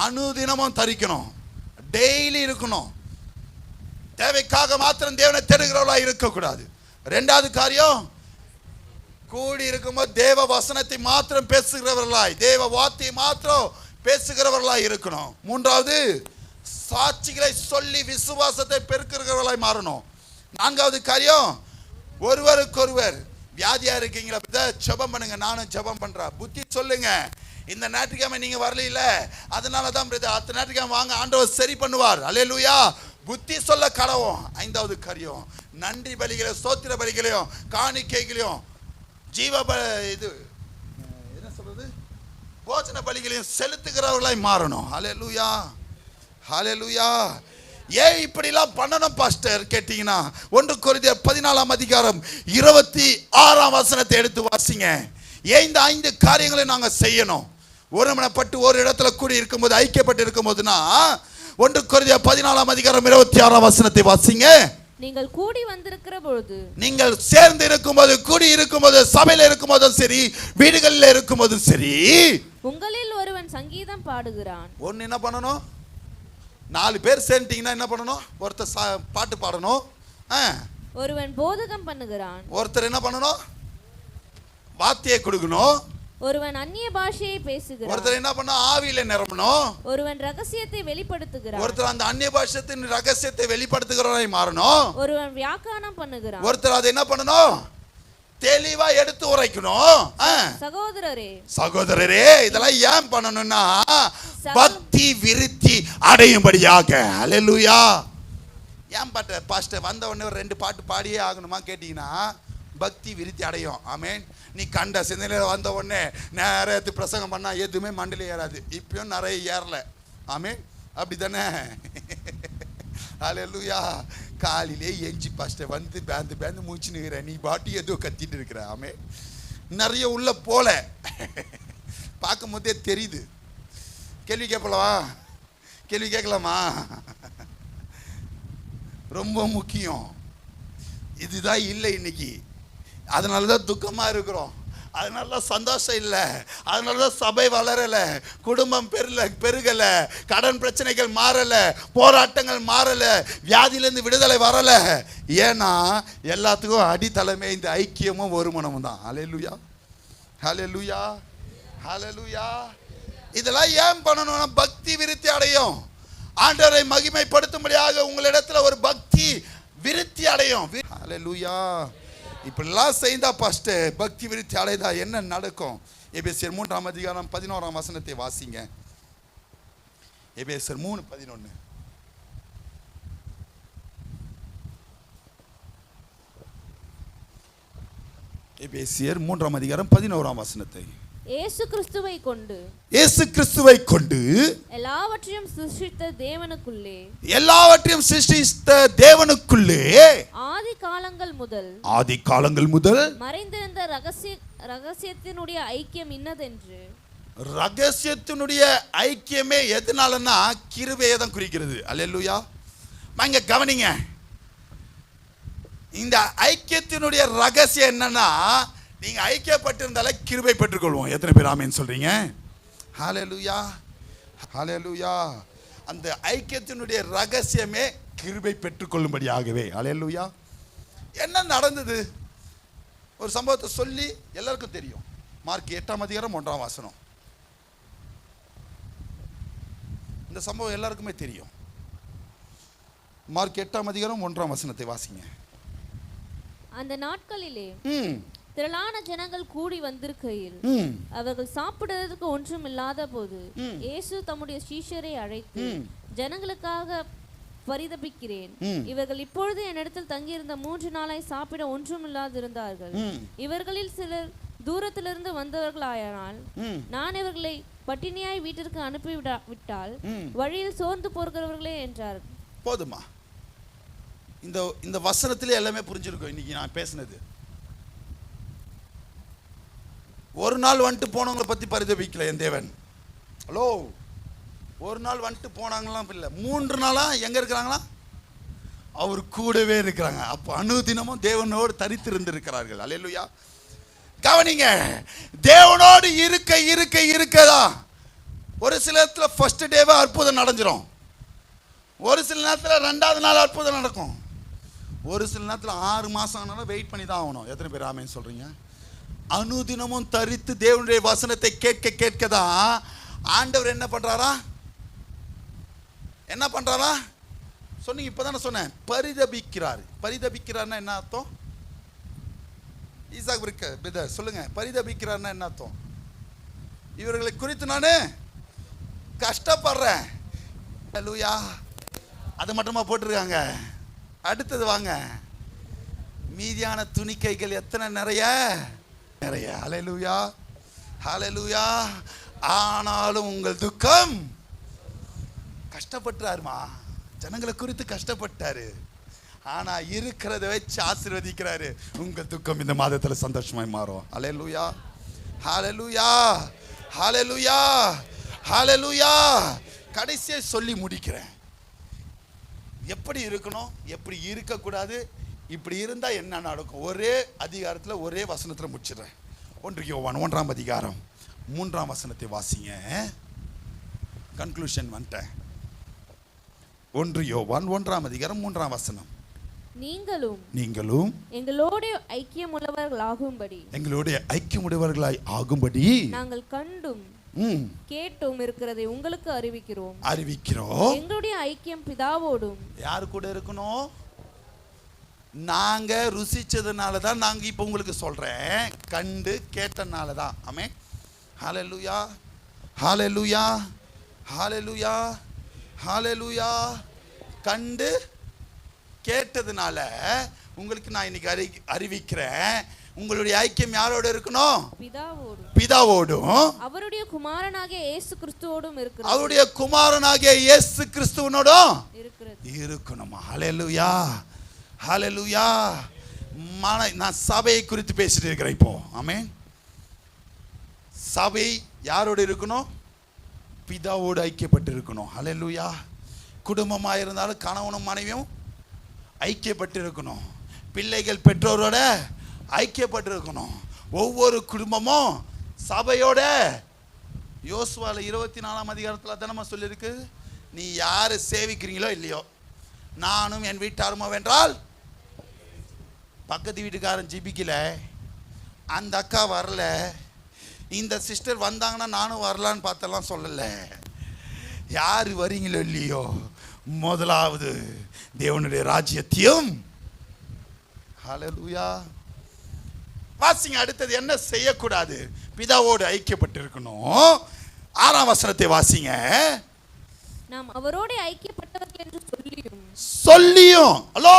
அனுதினமும் தரிக்கணும், டெய்லி இருக்கணும். தேவைக்காக மாத்திரம் தேவனை தேடுகிறவர்களா இருக்கக்கூடாது. 2வது காரியம், கூடி இருக்கும்போது தேவ வசனத்தை மாத்திரம் பேசுகிறவர்களாய், தேவ வார்த்தையை மாத்திரம் பேசுகிறவர்களாய் இருக்கணும். 3வது, சாட்சிகளை சொல்லி விசுவாசத்தை பெருக்கிறவர்களாய் மாறணும். 4வது காரியம், ஒருவருக்கொருவர் வியாதியா இருக்கீங்களா, ஜெபம் பண்ணுங்க, நானும் ஜெபம் பண்றேன், புத்தி சொல்லுங்க. இந்த ஞாயிற்றுக்கிழமை நீங்க வரல, அதனால தான் அடுத்த ஞாயிற்றுக்கிழமை வாங்க, ஆண்டவர் சரி பண்ணுவார். அல்லேலூயா. புத்தி சொல்ல கடவோம். 5வது காரியம், நன்றி பலிகளையும் ஸ்தோத்திர பலிகளையும் காணிக்கைகளையும் இது என்ன சொல்றது, போஜன பலிகளையும் செலுத்துகிறவர்களாய் மாறணும். ஹல்லேலூயா, ஹல்லேலூயா. ஏன் இப்படிலாம் பண்ணணும் பாஸ்டர் கேட்டீங்கன்னா, 1 கொரிந்தியர் 14ஆம் அதிகாரம் 26ஆம் வசனத்தை எடுத்து வாசிங்க. ஏன் இந்த 5 காரியங்களை நாங்கள் செய்யணும்? ஒருமனப்பட்டு ஒரு இடத்துல கூடி இருக்கும்போது, ஐக்கியப்பட்டு இருக்கும்போதுனா, 1 கொரிந்தியர் 14ஆம் அதிகாரம் 26ஆம் வசனத்தை வாசிங்க. நீங்கள் கூடி வந்திருக்கிற பொழுது, நீங்கள் சேர்ந்து இருக்கும்போது, கூடி இருக்கும்போது, சபையில இருக்கும்போதும் சரி, வீடுகளில் இருக்கும்போதும் சரி, உங்களில் ஒருவன் சங்கீதம் பாடுகிறான். ஒன்னு என்ன பண்ணணும்? 4 பேர் சேர்ந்துட்டீங்கன்னா என்ன பண்ணணும்? ஒருத்தர் பாட்டு பாடணும், ஒருவன் போதகம் பண்ணுகிறான், ஒருத்தர் என்ன பண்ணணும்? வார்த்தையை கொடுக்கணும், ஒருவன் அந்நிய பாஷையை பேசுகிறான், ஒருத்தர் என்ன பண்ண? ஆவியில நிரம்பணும், ஒருவன் ரகசியத்தை வெளிப்படுத்துகிறான், ஒருத்தர் அந்த அந்நிய பாஷத்தின் ரகசியத்தை வெளிப்படுத்துகிறவராய் மாறணும், ஒருவன் வியாக்கியானம் பண்ணுகிறான், ஒருத்தர் அதை என்ன பண்ணணும்? தெளிவா எடுத்து உரைக்கணும். சகோதரரே, இதெல்லாம் ஏன் பண்ணணும்னா, பக்தி விருத்தி அடையும்படியாக. அல்லேலூயா. ஏன் பாஸ்டர் வந்த உடனே ஒரு 2 பாட்டு பாடியே ஆகணுமா கேட்டீங்கன்னா, பக்தி விருத்தி அடையும். ஆமென். நீ கண்ட சிந்தனையில் வந்த உடனே நிறைய பிரசங்கம் பண்ணா எதுவுமே மண்டல ஏறாது. இப்பயும் நிறைய ஏறல. ஆமென். அப்படி தானே? அல்லேலூயா. காலையிலே எஞ்சி பாஸ்டர் வந்து பேந்து மூச்சு நிற்கிற, நீ பாட்டி ஏதோ கத்திட்டு இருக்கிற. ஆமென். நிறைய உள்ள போல பார்க்கும் போதே தெரியுது. கேள்வி கேட்கலாமா? ரொம்ப முக்கியம். இதுதான் இல்லை இன்னைக்கு. அதனால தான் துக்கமா இருக்கிறோம், அதனால தான் சந்தோஷம் இல்லை, அதனால தான் சபை வளரலை, குடும்பம் பெருகலை, கடன் பிரச்சனைகள் மாறலை, போராட்டங்கள் மாறலை, வியாதியிலேருந்து விடுதலை வரலை. ஏன்னா எல்லாத்துக்கும் அடித்தளமே இந்த ஐக்கியமும் ஒரு மனமும் தான். ஹல்லேலூயா, ஹல்லேலூயா, ஹல்லேலூயா. இதெல்லாம் ஏன் பண்ணணும்னா பக்தி விருத்தி அடையும். ஆண்டவரை மகிமைப்படுத்தும்படியாக உங்களிடத்துல ஒரு பக்தி விருத்தி அடையும். ஹல்லேலூயா. இப்படிலாம் செய்தா ஃபர்ஸ்ட் பக்தி விருத்தி அடைதா என்ன நடக்கும்? எபேசியர் 3:11 வாசிங்க. எபேசியர் 3:11. எபேசியர் 3:11. இயேசு கிறிஸ்துவை கொண்டு எல்லாவற்றையும் சிருஷ்டித்த தேவனுக்குள்ளே ஆதி காலங்கள் முதல் மறைந்திருந்த ரகசியத்தினுடைய ஐக்கியம் இன்னதென்று. ரகசியத்தினுடைய ஐக்கியமே எதனாலன்னா கிருபையை தான் குறிக்கிறது. அல்லேலூயா. வாங்க கவனிங்க, இந்த ஐக்கியத்தினுடைய ரகசியம் என்னன்னா, நீங்க ஐக்கியப்பட்டிருந்தாலே கிருபை பெற்றுக்கொள்வோம். எத்தனை பேர் ஆமென் சொல்றீங்க? ஹல்லேலூயா, ஹல்லேலூயா. அந்த ஐக்கியத்தினுடைய ரகசியமே கிருபை பெற்றுக்கொள்ளும்படியாகவே. ஹல்லேலூயா. என்ன நடந்தது? ஒரு சம்பவத்தை சொல்லி எல்லாருக்கும் தெரியும். மார்க் 8:1. இந்த சம்பவம் எல்லாருக்குமே தெரியும். மார்க் 8:1 வாசிங்க. அந்த நாட்களிலே திரளான ஜனங்கள் கூடி வந்திருக்கையில் அவர்கள் சாப்பிடுவதற்கு ஒன்றும் இல்லாத போது இயேசு தம்முடைய சீஷரை அழைத்து, ஜனங்களுக்காக பரிதபிக்கிறேன், இவர்கள் இப்பொழுது என்னிடத்தில் தங்கியிருந்த 3 நாளாய் சாப்பிட ஒன்றும் இல்லாதிருந்தார்கள். இவர்களில் சிலர் தூரத்திலிருந்து வந்தவர்களாயானால் நான் இவர்களை பட்டினியாய் வீட்டிற்கு அனுப்பி விட்டால் வழியில் சோர்ந்து போகிறவர்களே என்றார். போதுமா? இந்த வசனத்திலே எல்லாமே புரிஞ்சிருக்கும். இன்னைக்கு நான் பேசினது ஒரு நாள் வந்துட்டு போனவங்களை பத்தி பரிதபிக்கல என் தேவன். ஹலோ, ஒரு நாள் வந்துட்டு போனாங்களாம் இல்லை, 3 நாளா எங்க இருக்கிறாங்களா? அவர் கூடவே இருக்கிறாங்க. அப்போ அனுதினமும் தேவனோடு தரித்து இருந்திருக்கிறார்கள். அல்லேலூயா. கவனிங்க, தேவனோடு இருக்கதா ஒரு சில நேரத்துல ஃபர்ஸ்ட் டேவே அற்புதம் நடந்துரும், ஒரு சில நேரத்துல 2வது நாள் அற்புதம் நடக்கும், ஒரு சில நேரத்துல 6 மாசம் ஆனாலும் வெயிட் பண்ணி தான் ஆகணும். எத்தனை பேர் ஆமென் சொல்றீங்க? அனுதினமும் தரித்து தேவனுடைய வசனத்தை கேட்கதான் ஆண்டவர் என்ன பண்றாரா சொன்னீங்க. இப்பதானே சொன்னேன், பரிதபிக்கிறார். பரிதபிக்கிறார்னா என்ன அர்த்தம்? ஈசாக் பிரதர் சொல்லுங்க, பரிதபிக்கிறார்னா என்ன அர்த்தம்? இவர்களை குறித்து நானு கஷ்டப்படுறேன். அல்லேலூயா. அது மட்டுமா போட்டிருக்காங்க? அடுத்தது வாங்க, மீதியான துணிக்கைகள் எத்தனை? நிறைய. ஹல்லேலூயா, ஹல்லேலூயா. ஆனாலும் உங்கள் துக்கம். கஷ்டப்பட்டாருமா, ஜனங்களை குறித்து கஷ்டப்பட்டாரு, ஆனா இருக்கிறத வச்சு ஆசீர்வதிக்கிறாரு. உங்கள் துக்கம் இந்த மாதத்துல சந்தோஷமாய் மாறும். ஹல்லேலூயா, ஹல்லேலூயா, ஹல்லேலூயா, ஹல்லேலூயா. கடைசியா சொல்லி முடிக்கிறேன், எப்படி இருக்கணும், எப்படி இருக்கக்கூடாது, இப்படி இருந்தா என்ன நடக்கும். ஒரே அதிகாரத்துல ஒரே வசனத்துல முடிச்சிடுறேன். 1 யோவான் 1:3 வாசிங்க. கன்க்ளூஷன் வந்துட்டேன். 1 யோவான் 1:3. நீங்களும் எங்களோட ஐக்கியமுள்ளவர்களாய் ஆகும்படி நாங்கள் கண்டும் கேட்டும் இருக்கிறதை உங்களுக்கு அறிவிக்கிறோம். எங்களுடைய ஐக்கியம் பிதாவோடும். யாரு கூட இருக்கணும்? நாங்க ருசிச்சதுனால தான் நாங்க இப்ப உங்களுக்கு சொல்றேன், கண்டு கேட்டனால தான். ஆமென். ஹல்லேலூயா, ஹல்லேலூயா, ஹல்லேலூயா, ஹல்லேலூயா. கண்டு கேட்டதுனால உங்களுக்கு நான் இன்னைக்கு அறிவிக்கிறேன். உங்களுடைய ஐக்கியம் யாரோட இருக்கணும்? பிதாவோடும் அவருடைய குமாரனாகிய இயேசு கிறிஸ்துவோடும் இருக்கிறது. அவருடைய குமாரனாகிய இயேசு கிறிஸ்துவோடும் இருக்கணும். ஹல்லேலூயா, ஹல்லேலூயா. நான் சபையை குறித்து பேசிட்டு இருக்கிறேன் இப்போ. ஆமென். சபை யாரோடு இருக்கணும்? பிதாவோடு ஐக்கியப்பட்டு இருக்கணும். ஹல்லேலூயா. குடும்பமாக இருந்தாலும் கணவனும் மனைவியும் ஐக்கியப்பட்டிருக்கணும். பிள்ளைகள் பெற்றோரோட ஐக்கியப்பட்டிருக்கணும். ஒவ்வொரு குடும்பமும் சபையோட. யோசுவால 24ஆம் அதிகாரத்தில் தானே சொல்லியிருக்கு, நீ யாரை சேவிக்கிறீங்களோ இல்லையோ, நானும் என் வீட்டாருமோ வென்றால். பக்கத்து வீட்டுக்காரன் ஜிபிக்கல, அந்த அக்கா வரல, இந்த சிஸ்டர் வந்தாங்கன்னா நானும் வரலான்னு பார்த்தெல்லாம் சொல்லலை. யார் வரீங்களோ இல்லையோ, முதலாவது தேவனுடைய ராஜ்யத்தையும். ஹல்லேலூயா. வாசிங்க. அடுத்தது என்ன செய்யக்கூடாது? பிதாவோடு ஐக்கியப்பட்டிருக்கணும். 6ஆம் வசனத்தை வாசிங்க. நாம் அவரோடு ஐக்கியப்பட்டவர்கள் என்று சொல்லியும். ஹலோ,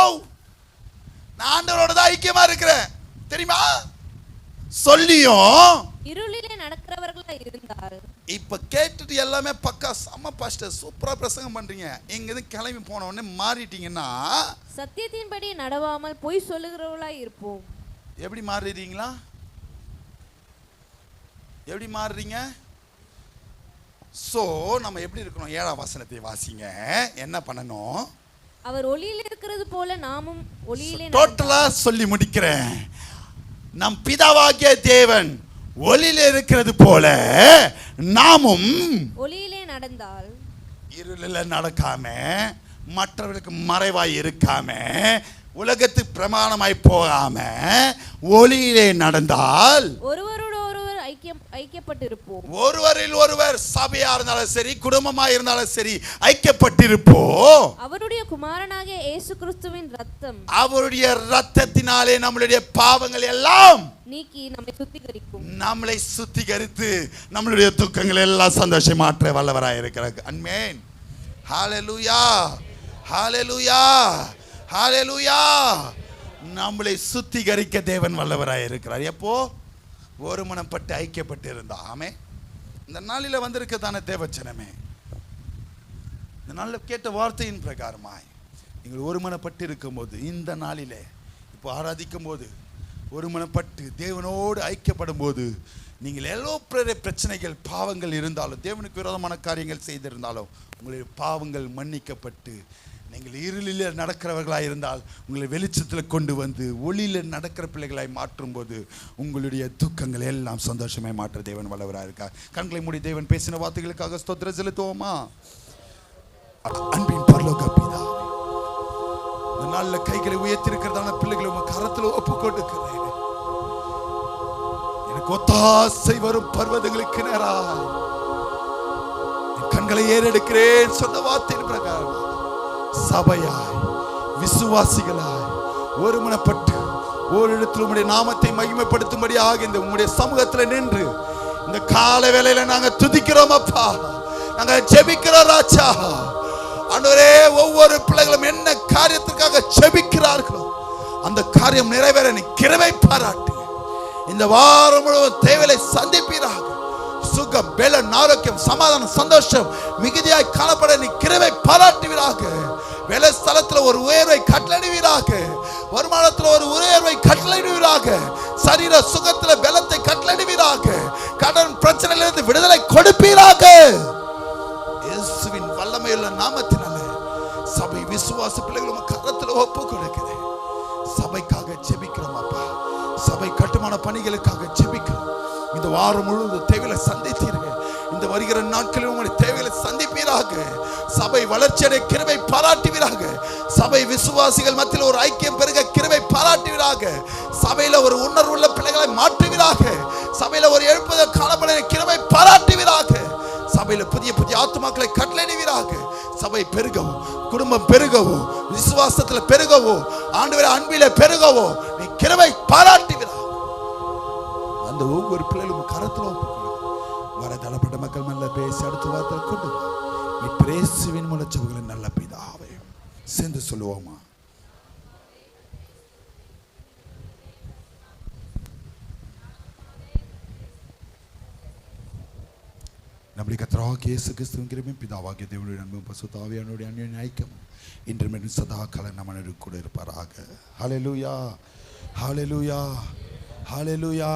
நான் ஆண்டவரோட தான் ஐக்கியமா இருக்கிறேன் தெரியுமா? சொல்லியும் இருளிலே நடக்கிறவர்களா இருந்தால். இப்ப கேட்டுட்டு எல்லாமே பக்கா செம்ம பாஸ்டர் சூப்பரா பிரசங்கம் பண்றீங்க, இங்கிருந்து கிளம்பி போன உடனே மாறிட்டீங்கன்னா சத்தியத்தின்படி நடவாமல் பொய் சொல்லுகிறவர்களா இருப்போம். எப்படி மாறுறீங்களா? எப்படி மாறுறீங்க? சோ நம்ம எப்படி இருக்கணும்? 7ஆம் வசனத்தை வாசிங்க. என்ன பண்ணணும்? அவர் ஒளியில் இருக்கிறது போல நாமும் ஒளியிலே. டோட்டலா சொல்லி முடிக்கிறேன். நம் பிதாவாகிய தேவன் ஒளியிலே இருக்கிறது போல நாமும் ஒளியிலே நடந்தால், இருளில் நடக்காம, மற்றவர்களுக்கு மறைவாய் இருக்காம, உலகத்துக்கு பிரமாணமாய் போகாம ஒளியிலே நடந்தால் ஒருவரோடு ஒருவர் ஐக்கியப்பட்டிருப்போம். ஒருவரில் ஒருவர் சபையா இருந்தாலும் சரி, குடும்பமா இருந்தாலும் சரி ஐக்கியப்பட்டிருப்போம். அவருடைய குமாரனாகிய இயேசு கிறிஸ்துவின் ரத்தம், அவருடைய ரத்தத்தினாலே நம்மளுடைய பாவங்கள் எல்லாம் நீக்கி நம்மை சுத்திகரிக்கும். நம்மளை சுத்திகரித்து நம்மளுடைய துக்கங்கள் எல்லாம் சந்தோஷமாற்ற வல்லவராய் இருக்கிறார். ஆமென். ஹல்லேலூயா, ஹல்லேலூயா, ஹல்லேலூயா. நம்மளை சுத்திகரிக்க தேவன் வல்லவராய் இருக்கிறார். எப்போ? ஒருமனப்பட்டு ஐக்கியப்பட்டு இருந்தா. ஆமென். இந்த நாளில வந்திருக்க தானே தேவச்சனமே, இந்த நாளில் கேட்ட வார்த்தையின் பிரகாரமாய் நீங்கள் ஒருமனப்பட்டு இருக்கும்போது, இந்த நாளிலே இப்போ ஆராதிக்கும் போது ஒருமனப்பட்டு தேவனோடு ஐக்கியப்படும் போது, நீங்கள் எவ்வளோ பிரச்சனைகள் பாவங்கள் இருந்தாலும், தேவனுக்கு விரோதமான காரியங்கள் செய்திருந்தாலும், உங்களுடைய பாவங்கள் மன்னிக்கப்பட்டு நீங்கள் இருளில் நடக்கிறவர்களாக இருந்தால் உங்களை வெளிச்சத்தில் கொண்டு வந்து ஒளியில் நடக்கிற பிள்ளைகளாய் மாற்றும் போது உங்களுடைய துக்கங்கள் எல்லாம் சந்தோஷமாய் மாற்ற தேவன் வல்லவராக இருக்கார். கண்களை மூடி தேவன் பேசின வார்த்தைகளுக்காக ஸ்தோத்திரம் செலுத்துவோமா? அன்பின் பரலோக பிதாவே, இந்த நாள்ல கைகளை உயர்த்திருக்கிறதான பிள்ளைகளை உங்க கரத்தில் ஒப்பு கொடுக்கிறேன். எனக்கு ஒத்தாசை வரும் பர்வதங்களுக்கு நேராய் கண்களை ஏறெடுக்கிறேன் சொன்ன வார்த்தையின் பிரகாரம் சபையாய் விசுவாசிகளாய் ஒருமனப்பட்டு ஓரிடத்தில் உம்முடைய நாமத்தை மகிமைப்படுத்தும்படியாக இந்த உம்முடைய சமூகத்தில் நின்று இந்த கால வேளையில நாங்க துதிக்கிறோம் அப்பா, நாங்க ஜெபிக்கிறோம் ராஜா. ஆண்டவரே, ஒவ்வொரு பிள்ளைகளும் என்ன காரியத்திற்காக ஜெபிக்கிறார்களோ அந்த காரியம் நிறைவேற நீ கிருபை பாராட்டு. இந்த வாரம் முழுவதும் தேவையை சந்திப்பீராக. சுகம், பலன், ஆரோக்கியம், சமாதானம், சந்தோஷம் மிகுதியாய் காணப்பட நீ கிருபை பாராட்டுவீராக. வேலை ஸ்தலத்தில் ஒரு உயர்வை கட்டளையிடுவீராக. வருமானத்தில் ஒரு உயர்வை கட்டளையிடுவீராக. சரீர சுகத்தில் பலத்தை கட்டளையிடுவீராக. கடன் பிரச்சனையிலிருந்து விடுதலை கொடுப்பீராக. இயேசுவின் வல்லமையுள்ள நாமத்தினாலே சபை விசுவாச பிள்ளைகளும் கரத்தில் ஒப்பு கொடுக்கிறேன். சபைக்காக ஜெபிக்கிறோம் அப்பா. சபை கட்டுமான பணிகளுக்காக ஜெபிக்கிறோம். இந்த வாரம் முழுவதும் தேவைகளை சந்தித்தீர்கள். இந்த வருகிற நாட்களில் உங்களுடைய தேவைகளை சந்திப்பீராக. சபை வளர்ச்சியடை கிருபை பாராட்டுவீராக. சபை விசுவாசிகள் மத்தியில் ஒரு ஐக்கியம் பெருக கிருபை பாராட்டுவீராக. சபையில ஒரு உணர்வுள்ள பிள்ளைகளை மாற்றுவீராக. சபையில ஒரு எழுப்புதல் காணப்பட கிருபை பாராட்டுவீராக. சபையில புதிய புதிய ஆத்துமாக்களை கட்டளையிடுவீராக. சபை பெருகவும், குடும்பம் பெருகவும், விசுவாசத்தில் பெருகவும், ஆண்டவரே அன்பிலே பெருகவும் நீ கிருபை பாராட்டுவீராக. அந்த ஒவ்வொரு பிள்ளைகளும் கரத்தில் ஒப்பு கொடுங்க. வர தளப்பட்ட மக்கள் நல்ல பேசி அடுத்த வார்த்தை கொண்டு நீ பிரேசுவின் மூலச்சவர்களின் நல்ல பிதாவே சேர்ந்து சொல்லுவோமா? நம்முடைய கர்த்தராகிய இயேசு கிறிஸ்துவின் கிருபையும் பிதாவாகிய தேவனுடைய அன்பும் பரிசுத்த ஆவியானவருடைய அன்பின் ஐக்கியமும் இன்றும் சதா காலம் நம்மளுக்கு கூட இருப்பாராக. ஹல்லேலூயா, ஹல்லேலூயா, ஹல்லேலூயா.